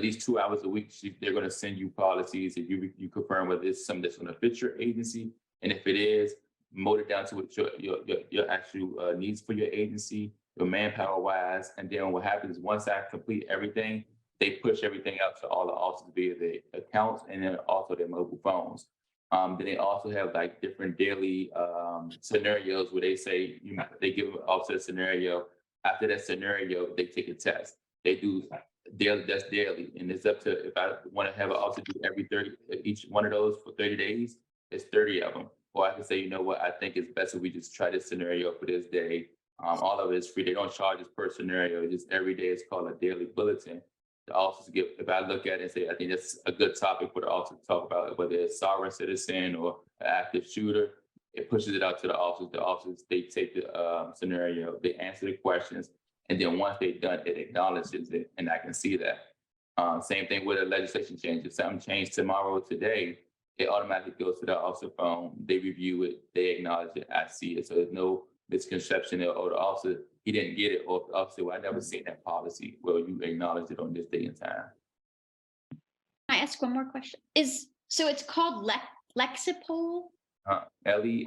least 2 hours a week, they're going to send you policies, and you confirm whether it's something that's going to fit your agency. And if it is, mold it down to what your actual needs for your agency, your manpower wise. And then what happens is once I complete everything, they push everything out to all the officers via their accounts and then also their mobile phones. Then they also have like different daily scenarios where they say, they give an officer a scenario. After that scenario, they take a test. They do daily, that's daily. And it's up to, if I want to have an officer do each one of those for 30 days, it's 30 of them. Or I can say, you know what, I think it's best if we just try this scenario for this day. All of it is free. They don't charge us per scenario. Just every day it's called a daily bulletin. The officers give, if I look at it and say, I think that's a good topic for the officer to talk about, whether it's sovereign citizen or an active shooter, it pushes it out to the officers. The officers, they take the scenario, they answer the questions, and then once they're done, it acknowledges it, and I can see that. Same thing with a legislation change. If something changed tomorrow or today, it automatically goes to the officer phone. They review it, they acknowledge it, I see it. So there's no misconception or the officer, he didn't get it, or the officer, well, I never seen that policy. Well, you acknowledge it on this day and time. Can I ask one more question? So it's called Lexipol? LEXIPOE.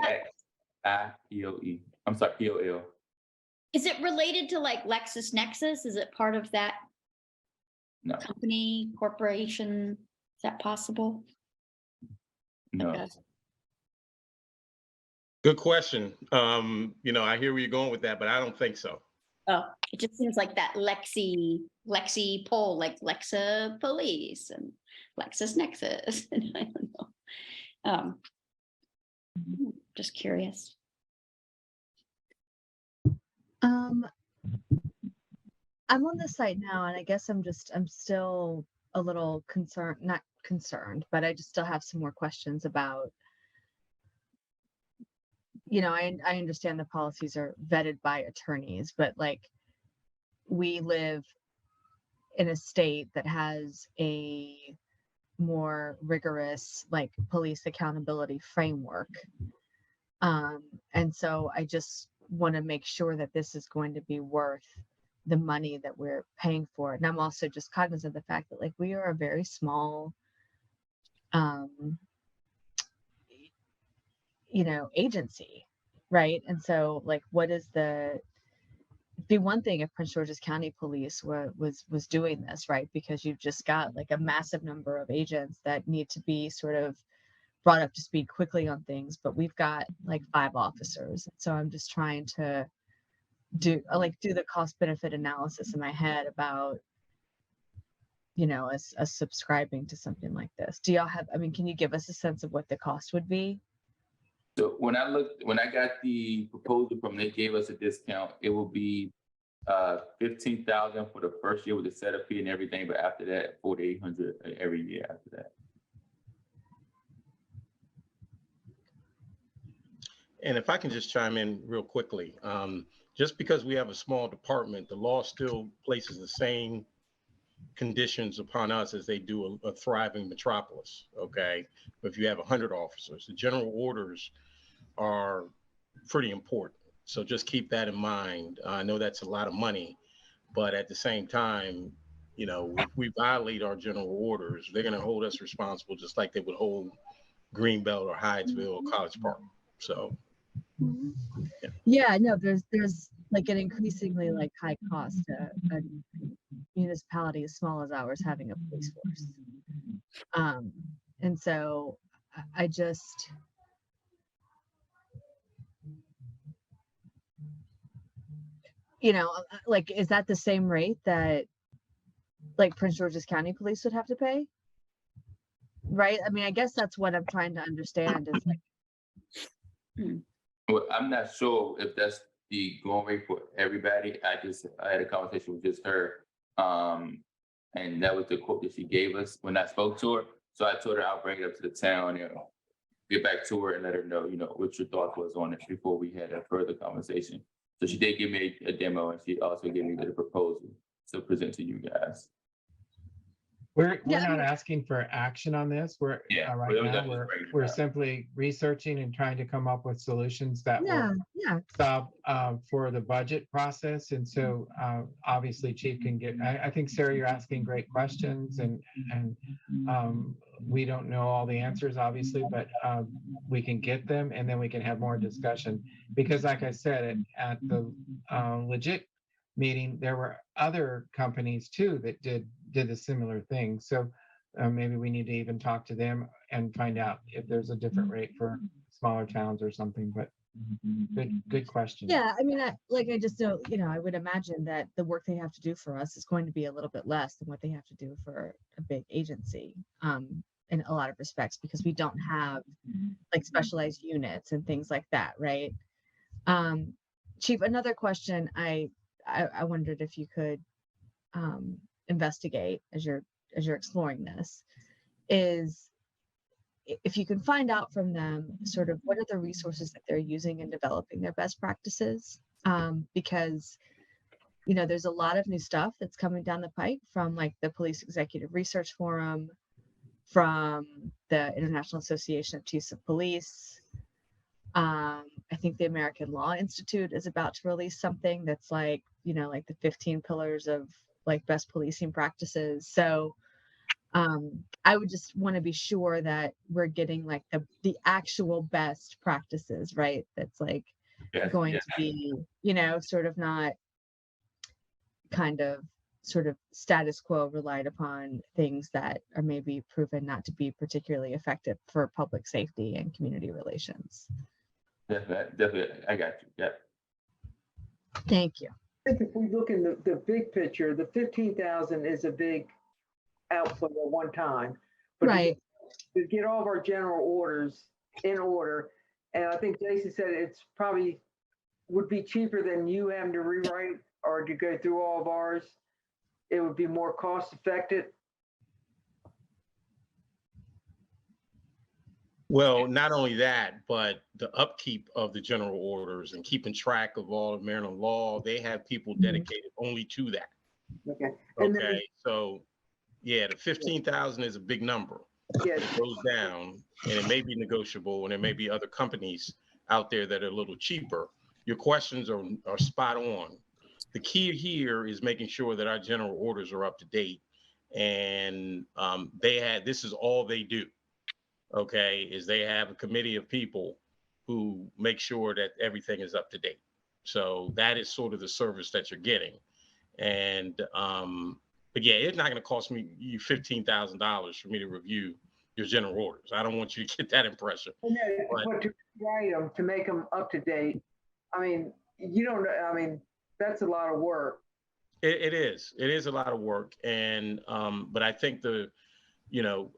I'm sorry, POL. Is it related to like LexisNexis? Is it part of that No, company, corporation? Is that possible? no. Okay. Good question. I hear where you're going with that, but I don't think so. Oh, it just seems like that Lexi poll, like Lexa Police and LexisNexis. And I don't know. Just curious. I'm on the site now, and I guess I'm still a little concerned, not concerned, but I just still have some more questions about, I understand the policies are vetted by attorneys, but like we live in a state that has a more rigorous like police accountability framework. And so I just want to make sure that this is going to be worth the money that we're paying for it. And I'm also just cognizant of the fact that like we are a very small agency, right? And so like what is be one thing if Prince George's County Police was doing this, right? Because you've just got like a massive number of agents that need to be sort of brought up to speed quickly on things, but we've got like 5 officers. So I'm just trying to do the cost benefit analysis in my head about us subscribing to something like this. Do y'all have, can you give us a sense of what the cost would be? So when I got the proposal from, they gave us a discount. It will be $15,000 for the first year with the setup fee and everything, but after that, $4,800 every year after that. And if I can just chime in real quickly, just because we have a small department, the law still places the same conditions upon us as they do a thriving metropolis. Okay, if you have 100 officers, the general orders are pretty important. So just keep that in mind. I know that's a lot of money, but at the same time, if we violate our general orders, they're going to hold us responsible, just like they would hold Greenbelt or Hyattsville or College Park. So. Yeah, no, there's like an increasingly like high cost to a municipality as small as ours having a police force. And so I just, like, is that the same rate that like Prince George's County Police would have to pay? Right? I guess that's what I'm trying to understand is like, Well, I'm not sure if that's the going rate for everybody. I had a conversation with just her. And that was the quote that she gave us when I spoke to her. So I told her I'll bring it up to the town and get back to her and let her know, what your thought was on it before we had a further conversation. So she did give me a demo and she also gave me the proposal to present to you guys. We're not asking for action on this. We're right now we're simply researching and trying to come up with solutions that will solve for the budget process. And so obviously Chief can get, I think Sarah, you're asking great questions and we don't know all the answers obviously, but we can get them and then we can have more discussion. Because like I said, at the legit meeting, there were other companies too that did a similar thing. So maybe we need to even talk to them and find out if there's a different rate for smaller towns or something. But good question. Yeah, I just know, I would imagine that the work they have to do for us is going to be a little bit less than what they have to do for a big agency in a lot of respects, because we don't have like specialized units and things like that, right? Chief, another question I wondered if you could investigate as you're exploring this is if you can find out from them sort of what are the resources that they're using in developing their best practices, because there's a lot of new stuff that's coming down the pike from like the Police Executive Research Forum, from the International Association of Chiefs of Police. I think the American Law Institute is about to release something that's like, like the 15 pillars of like best policing practices. So I would just want to be sure that we're getting like the actual best practices, right? That's like Yes, going yeah. to be, sort of not kind of sort of status quo relied upon things that are maybe proven not to be particularly effective for public safety and community relations. Definitely, I got you. Yeah. Thank you. I think if we look in the big picture, the 15,000 is a big outflow at one time. But Right. to get all of our general orders in order, and I think Jason said it's probably would be cheaper than you having to rewrite or to go through all of ours. It would be more cost effective. Well, not only that, but the upkeep of the general orders and keeping track of all of Maryland law, they have people dedicated only to that. Okay. And then, Okay, so yeah, the 15,000 is a big number. yeah, It goes down, and it may be negotiable, and there may be other companies out there that are a little cheaper. Your questions are spot on. The key here is making sure that our general orders are up to date, and this is all they do. Okay, is they have a committee of people who make sure that everything is up to date. So that is sort of the service that you're getting. And but yeah, it's not going to cost me you $15,000 for me to review your general orders. I don't want you to get that impression. but to write them, to make them up to date, I mean, you don't, I mean, that's a lot of work. It is a lot of work. And but I think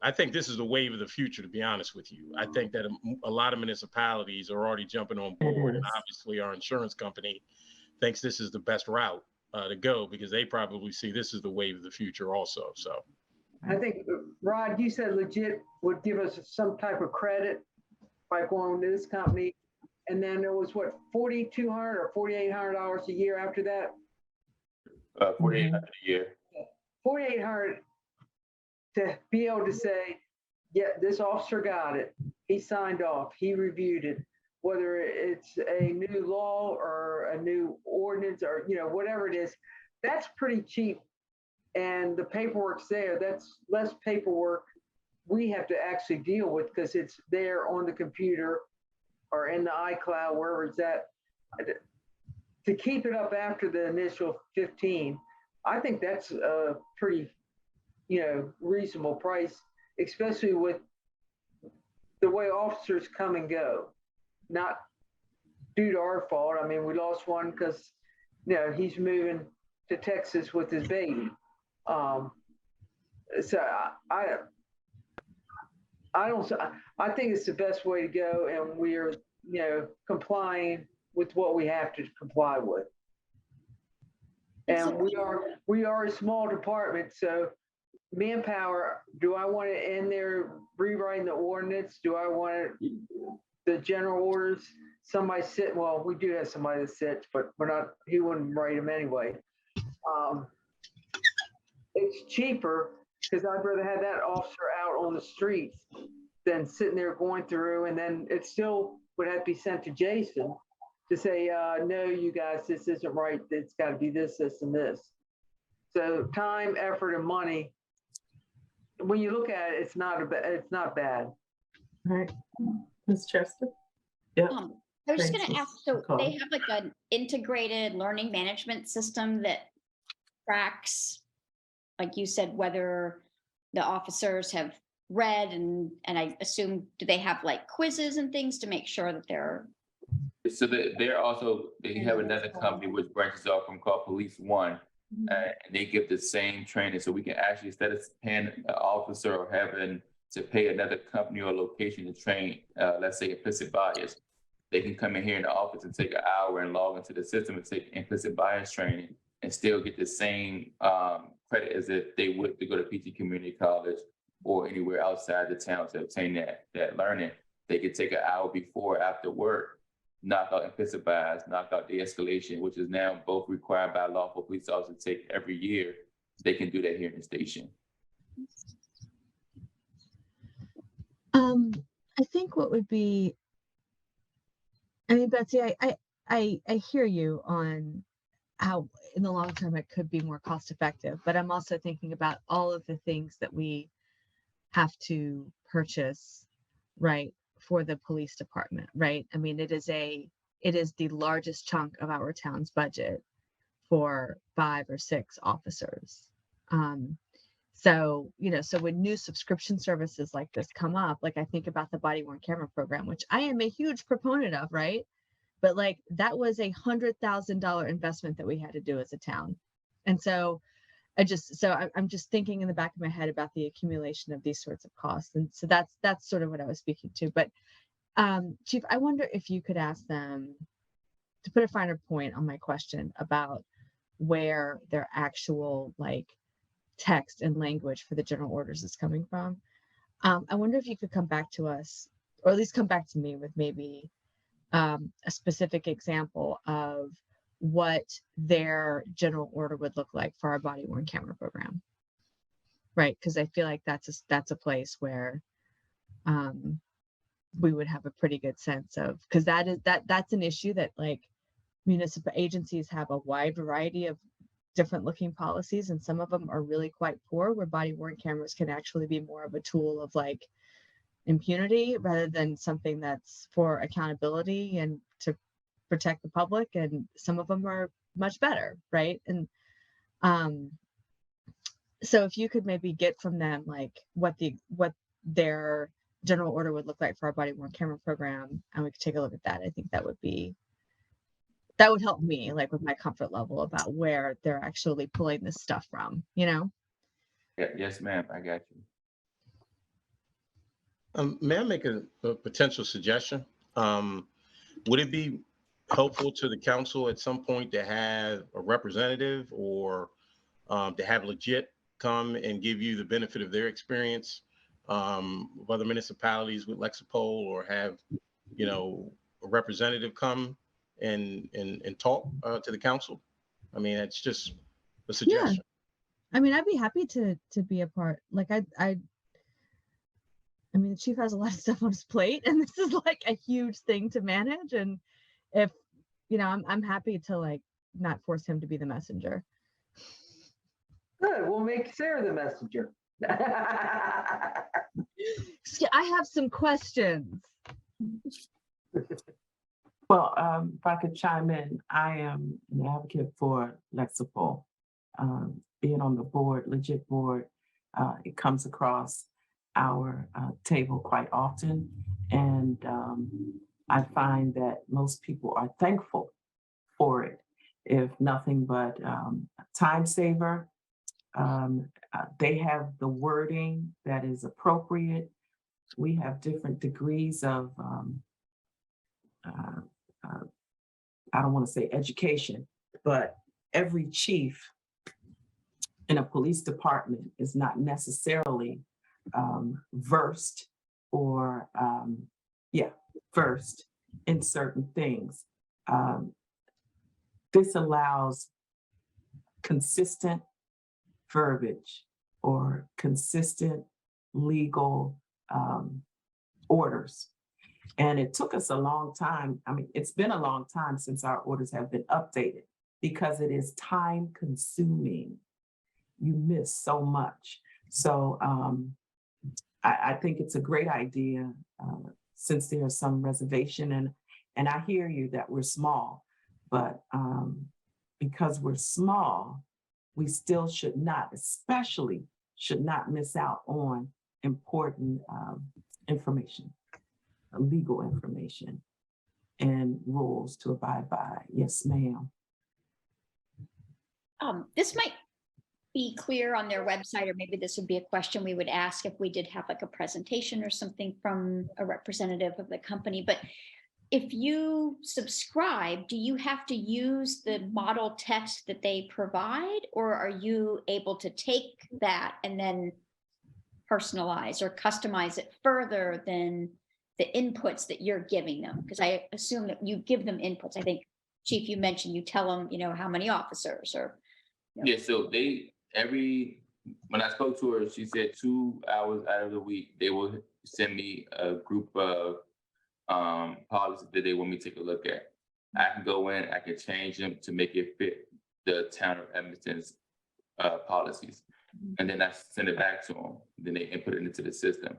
I think this is the wave of the future, to be honest with you. I think that a lot of municipalities are already jumping on board, and obviously our insurance company thinks this is the best route to go, because they probably see this is the wave of the future also. So I think, Rod, you said legit would give us some type of credit by going to this company. And then there was what, $4,200 or $4,800 a year after that? $4,800 a year. $4,800 to be able to say, yeah, this officer got it. He signed off. He reviewed it. Whether it's a new law or a new ordinance or, whatever it is, that's pretty cheap. And the paperwork's there. That's less paperwork we have to actually deal with because it's there on the computer or in the iCloud, wherever it's at. To keep it up after the initial 15, I think that's a pretty, reasonable price, especially with the way officers come and go. Not due to our fault. I mean, we lost one because, he's moving to Texas with his baby. So I think it's the best way to go, and we are, complying with what we have to comply with. And we are a small department, so manpower, do I want it in there rewriting the ordinance? Do I want the general orders? Somebody sit, well, we do have somebody that sits, but he wouldn't write them anyway. It's cheaper because I'd rather have that officer out on the streets than sitting there going through, and then it still would have to be sent to Jason to say, no, you guys, this isn't right. It's got to be this, this, and this. So time, effort, and money, when you look at it, it's not bad. All right, Ms. Chester? Yeah. I was just Thanks, going to Ms. ask, so Nicole. they have like an integrated learning management system that tracks, like you said, whether the officers have read and I assume, do they have like quizzes and things to make sure that they're. So they have another company which branches off from called Police One, and they give the same training. So we can actually, instead of paying an officer or having to pay another company or location to train, let's say implicit bias, they can come in here in the office and take an hour and log into the system and take implicit bias training and still get the same credit as if they would to go to PT Community College or anywhere outside the town to obtain that learning. They could take an hour before or after work, knock out implicit bias, knock out de-escalation, which is now both required by law for police officers to take every year. They can do that here in the station. I think what would be, I mean, Betsy, I hear you on how in the long term it could be more cost effective, but I'm also thinking about all of the things that we have to purchase, right, for the police department, right? I mean, it is the largest chunk of our town's budget for 5 or 6 officers. So, so when new subscription services like this come up, like I think about the body worn camera program, which I am a huge proponent of, right? But like that was $100,000 investment that we had to do as a town. And so I'm just thinking in the back of my head about the accumulation of these sorts of costs. And so that's sort of what I was speaking to. But Chief, I wonder if you could ask them to put a finer point on my question about where their actual like text and language for the general orders is coming from. I wonder if you could come back to us, or at least come back to me with maybe a specific example of what their general order would look like for our body worn camera program, right? Because I feel like that's a place where we would have a pretty good sense of, because that's an issue that like municipal agencies have a wide variety of different looking policies, and some of them are really quite poor, where body worn cameras can actually be more of a tool of like impunity rather than something that's for accountability and to protect the public. And some of them are much better, right? And so if you could maybe get from them like what their general order would look like for our body worn camera program, and we could take a look at that, I think that would help me like with my comfort level about where they're actually pulling this stuff from, Yeah, yes, ma'am. I got you. May I make a potential suggestion? Would it be helpful to the council at some point to have a representative or to have legit come and give you the benefit of their experience with other municipalities with Lexipol, or have, a representative come and talk to the council? I mean, it's just a suggestion. I mean, I'd be happy to be a part. Like I mean, the chief has a lot of stuff on his plate, and this is like a huge thing to manage. And if, I'm happy to like not force him to be the messenger. Good, we'll make Sarah the messenger. I have some questions. Well, if I could chime in, I am an advocate for Lexipol. Being on the board, legit board, it comes across our table quite often. And I find that most people are thankful for it, if nothing but a time saver. They have the wording that is appropriate. We have different degrees of I don't want to say education, but every chief in a police department is not necessarily versed or versed in certain things. This allows consistent verbiage or consistent legal orders. And it took us a long time. I mean, it's been a long time since our orders have been updated because it is time consuming. You miss so much. So I think it's a great idea since there's some reservation, and I hear you that we're small, but because we're small, we still especially should not miss out on important information, legal information, and rules to abide by. Yes, ma'am. This might be clear on their website, or maybe this would be a question we would ask if we did have like a presentation or something from a representative of the company. But if you subscribe, do you have to use the model text that they provide, or are you able to take that and then personalize or customize it further than the inputs that you're giving them? Because I assume that you give them inputs. I think, Chief, you mentioned you tell them, how many officers or. Yeah, so when I spoke to her, she said 2 hours out of the week, they will send me a group of policies that they want me to take a look at. I can go in, I can change them to make it fit the town of Edmonston's policies. and then I send it back to them. Then they input it into the system.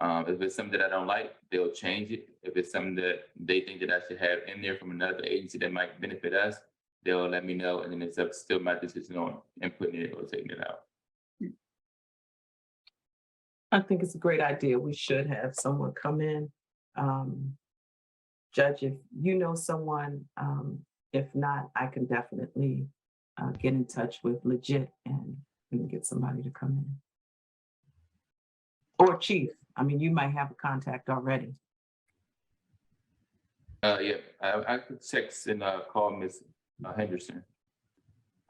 If it's something that I don't like, they'll change it. If it's something that they think that I should have in there from another agency that might benefit us, they'll let me know, and then it's still my decision on inputting it or taking it out. I think it's a great idea. We should have someone come in. Judge, if you know someone, if not, I can definitely get in touch with Legit and we can get somebody to come in. Or Chief. I mean, you might have a contact already. Yeah, I could text and call Miss Henderson.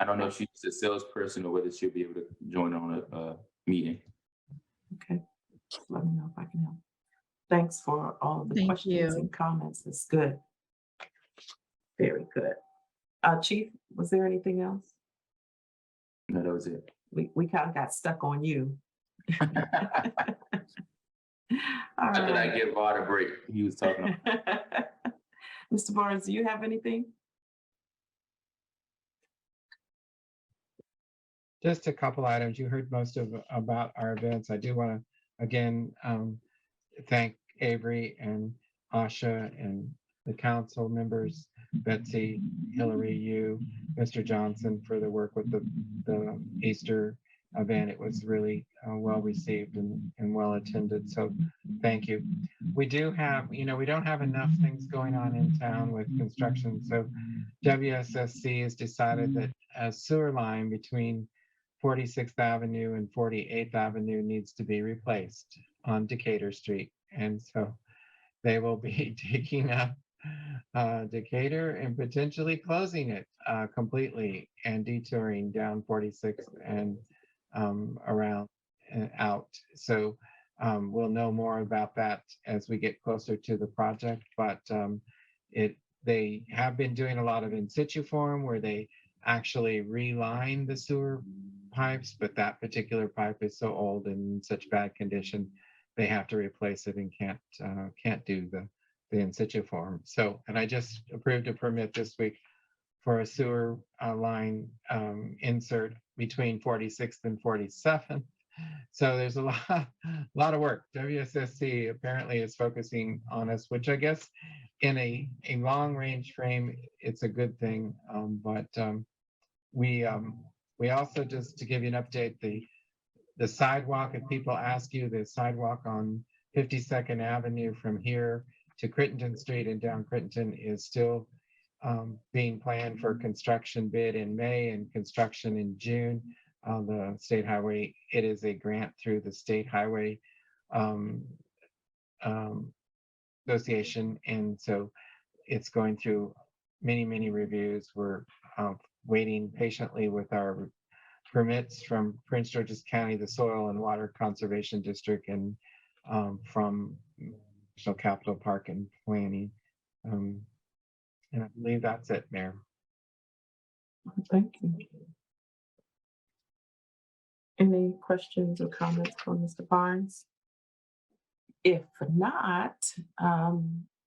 I don't know if she's a salesperson or whether she'll be able to join on a meeting. Okay, let me know if I can help. Thanks for all of the Thank questions you. and comments. It's good. Very good. Chief, was there anything else? No, that was it. We kind of got stuck on you. All I thought right. I'd give Rod a break. He was talking. Mr. Barnes, do you have anything? Just a couple items. You heard most of about our events. I do want to again thank Avery and Asha and the council members, Betsy, Hillary, you, Mr. Johnson, for the work with the Easter event. It was really well received and well attended. So thank you. We do have, we don't have enough things going on in town with construction. So WSSC has decided that a sewer line between 46th Avenue and 48th Avenue needs to be replaced on Decatur Street. And so they will be taking up Decatur and potentially closing it completely and detouring down 46th and around and out. So we'll know more about that as we get closer to the project, but they have been doing a lot of in situ form where they actually reline the sewer pipes, but that particular pipe is so old and in such bad condition, they have to replace it and can't do the in situ form. So, and I just approved a permit this week for a sewer line insert between 46th and 47th. So there's a lot of work. WSSC apparently is focusing on us, which I guess in a long range frame, it's a good thing. But we also, just to give you an update, the sidewalk, if people ask you, the sidewalk on 52nd Avenue from here to Crittenton Street and down Crittenton is still being planned for construction bid in May and construction in June on the state highway. It is a grant through the State Highway Association. And so it's going through many reviews. We're waiting patiently with our permits from Prince George's County, the Soil and Water Conservation District, and from National Capital Park and Planning. And I believe that's it, Mayor. Thank you. Any questions or comments from Mr. Barnes? If not,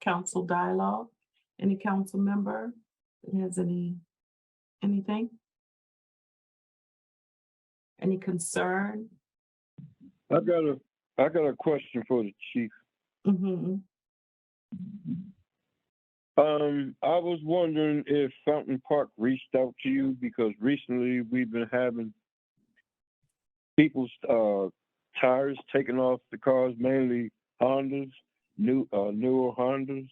council dialogue. Any council member that has anything? Any concern? I got a question for the chief. Mm-hmm. I was wondering if Fountain Park reached out to you, because recently we've been having people's tires taken off the cars, mainly Hondas, newer Hondas.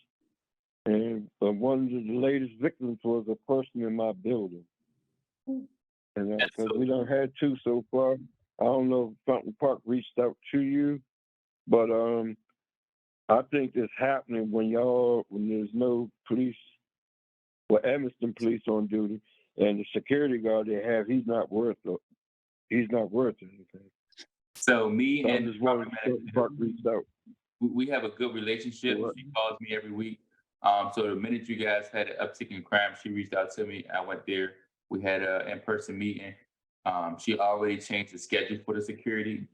And one of the latest victims was a person in my building. And because we done had two so far, I don't know if Fountain Park reached out to you, but I think it's happening when there's no police, Edmonston police on duty, and the security guard they have, he's not worth anything. So me I and just wanted Fountain Park reached out. we have a good relationship. Sure. She calls me every week. So the minute you guys had an uptick in crime, she reached out to me. I went there. We had an in-person meeting. She already changed the schedule for the security.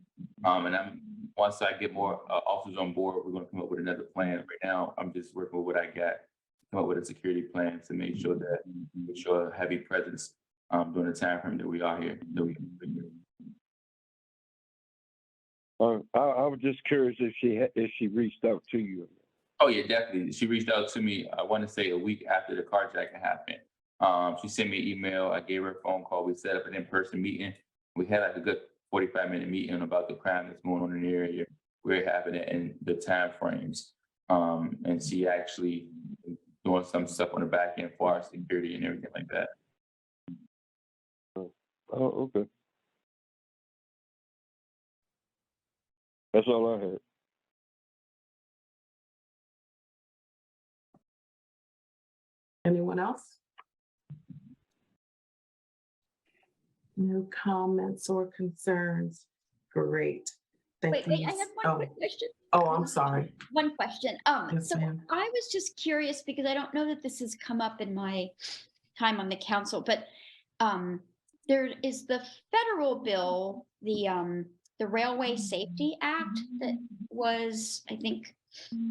And once I get more officers on board, we're going to come up with another plan. Right now, I'm just working with what I got, come up with a security plan to make sure that we show a heavy presence during the time frame that we are here. I was just curious if she reached out to you. Oh yeah, definitely. She reached out to me, I want to say a week after the carjacking happened. She sent me an email. I gave her a phone call. We set up an in-person meeting. We had like a good 45-minute meeting about the crime that's going on in the area, where it happened and the time frames. And she actually doing some stuff on the back end for our security and everything like that. Oh, okay. That's all I had. Anyone else? No comments or concerns? Great. Thank Wait, you. wait, I have one Oh. quick question. Oh, I'm sorry. One question. Yes, So ma'am. I was just curious because I don't know that this has come up in my time on the council, but there is the federal bill, the Railway Safety Act that was, I think,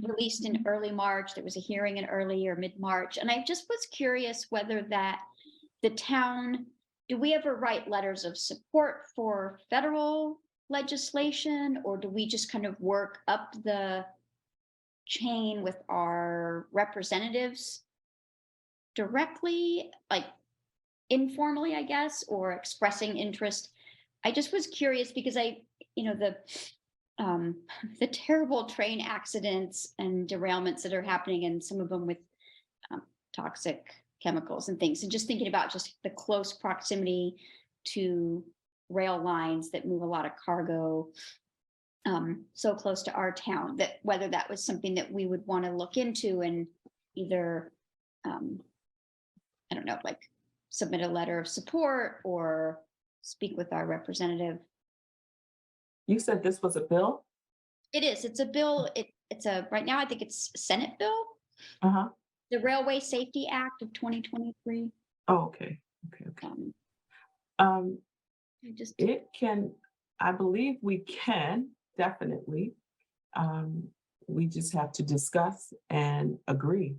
released in early March. There was a hearing in early or mid-March, and I just was curious whether that the town, do we ever write letters of support for federal legislation, or do we just kind of work up the chain with our representatives directly, like informally, I guess, or expressing interest? I just was curious because the terrible train accidents and derailments that are happening, and some of them with toxic chemicals and things, and just thinking about just the close proximity to rail lines that move a lot of cargo so close to our town, that whether that was something that we would want to look into and either I don't know, like submit a letter of support or speak with our representative. You said this was a bill? It is, it's a bill. It's a, right now, I think it's a Senate bill, Uh-huh. the Railway Safety Act of 2023. Oh, okay. Okay. Um, I just, It can, I believe we can, definitely. We just have to discuss and agree.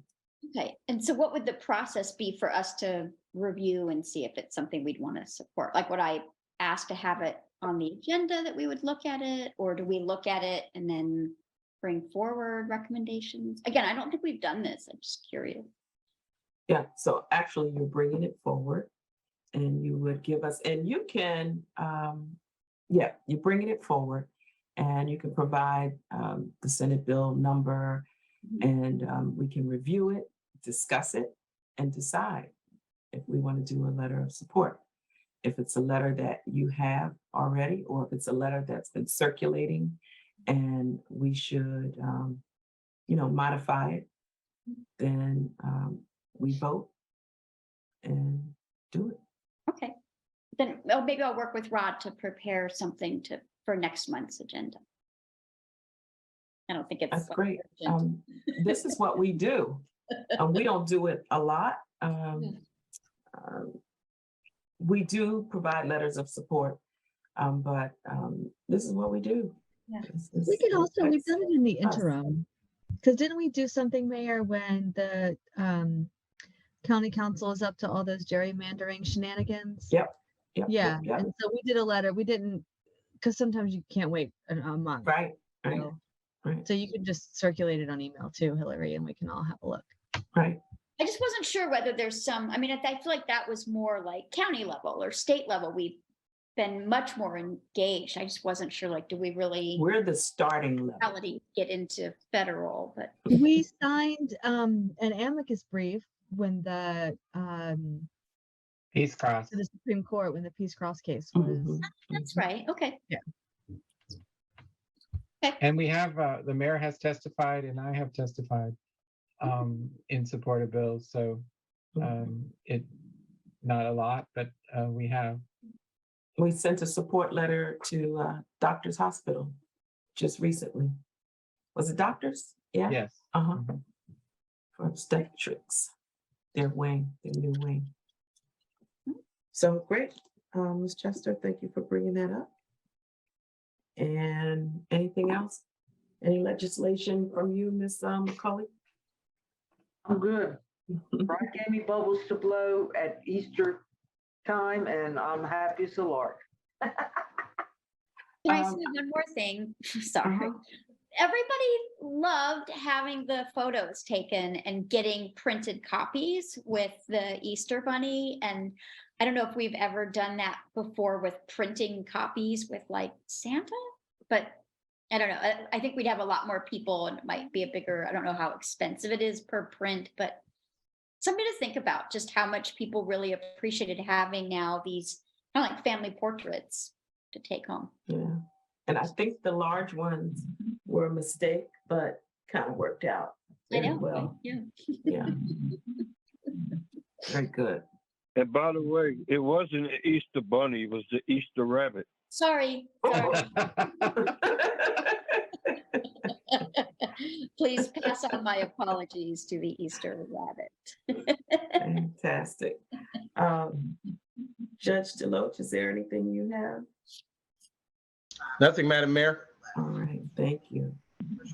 okay. And so what would the process be for us to review and see if it's something we'd want to support? Like, would I ask to have it on the agenda that we would look at it, or do we look at it and then bring forward recommendations? Again, I don't think we've done this. I'm just curious. Yeah, so actually you're bringing it forward and you would give us, and you can, you're bringing it forward and you can provide the Senate bill number and we can review it, discuss it, and decide if we want to do a letter of support. If it's a letter that you have already, or if it's a letter that's been circulating and we should, modify it, then we vote and do it. Okay. Then maybe I'll work with Rod to prepare something for next month's agenda. I don't think it's. That's great. This is what we do. We don't do it a lot. We do provide letters of support, but this is what we do. Yeah. We could also, we've done it in the us. interim. Because didn't we do something, Mayor, when the county council is up to all those gerrymandering shenanigans? Yep. Yeah, and so we did a letter. We didn't, because sometimes you can't wait a month. Right. So you can just circulate it on email too, Hillary, and we can all have a look. Right. I just wasn't sure whether there's some, I mean, I feel like that was more like county level or state level. We've been much more engaged. I just wasn't sure, like, do we really We're the starting level. get into federal? But We signed an amicus brief when the Peace Cross. to the Supreme Court when the Peace Cross case was. that's right. Okay. Yeah. And we have, the mayor has testified and I have testified in support of bills. So it, not a lot, but we have. We sent a support letter to Doctors Hospital just recently. Was it Doctors? Yeah. Yes. For obstetrics, their new wing. So great. Ms. Chester, thank you for bringing that up. And anything else? Any legislation from you, Ms. McCauley? I'm good. Brian gave me bubbles to blow at Easter time, and I'm happy as a lark. Can I Um, say one more thing? Sorry. uh-huh. Everybody loved having the photos taken and getting printed copies with the Easter Bunny. And I don't know if we've ever done that before with printing copies with like Santa, but I don't know. I think we'd have a lot more people and it might be a bigger, I don't know how expensive it is per print, but something to think about just how much people really appreciated having now these kind of like family portraits to take home. Yeah. And I think the large ones were a mistake, but kind of worked out I very know. well. Yeah. Yeah. Very good. And by the way, it wasn't the Easter bunny, it was the Easter rabbit. Sorry. Please pass on my apologies to the Easter rabbit. Fantastic. Judge Deloach, is there anything you have? Nothing, Madam Mayor. All right, thank you.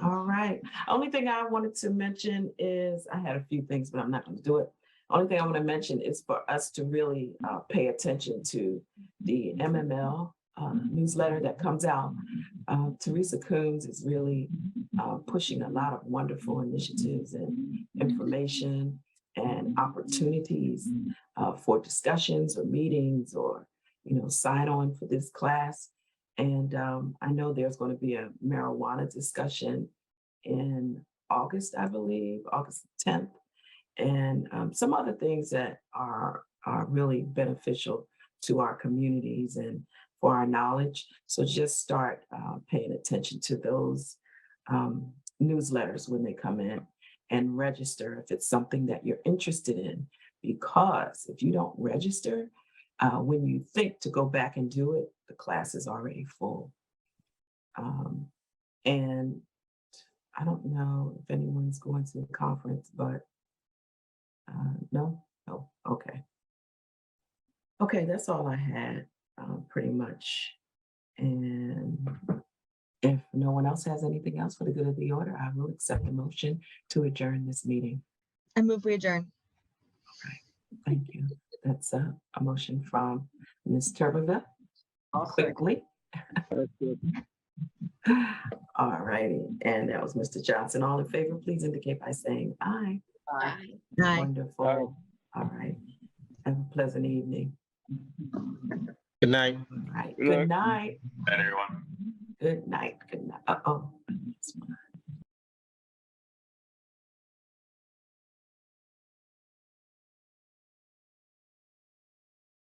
All right. Only thing I wanted to mention is, I had a few things, but I'm not going to do it. Only thing I want to mention is for us to really pay attention to the MML newsletter that comes out. Teresa Coons is really pushing a lot of wonderful initiatives and information and opportunities for discussions or meetings or, sign on for this class. And I know there's going to be a marijuana discussion in August, I believe, August 10th, and some other things that are really beneficial to our communities and for our knowledge. So just start paying attention to those newsletters when they come in and register if it's something that you're interested in. Because if you don't register, when you think to go back and do it, the class is already full. And I don't know if anyone's going to the conference, but no? Oh, okay. Okay, that's all I had, pretty much. And if no one else has anything else for the good of the order, I will accept the motion to adjourn this meeting. I move we adjourn. Thank you. That's a motion from Ms. Turbeville. I'll second. Quickly. All righty. And that was Mr. Johnson. All in favor, please indicate by saying aye. Aye. Aye. Wonderful. All right. Have a pleasant evening. Good night. All right. Good Good night. Night, everyone. Good night. Good night. Uh-oh.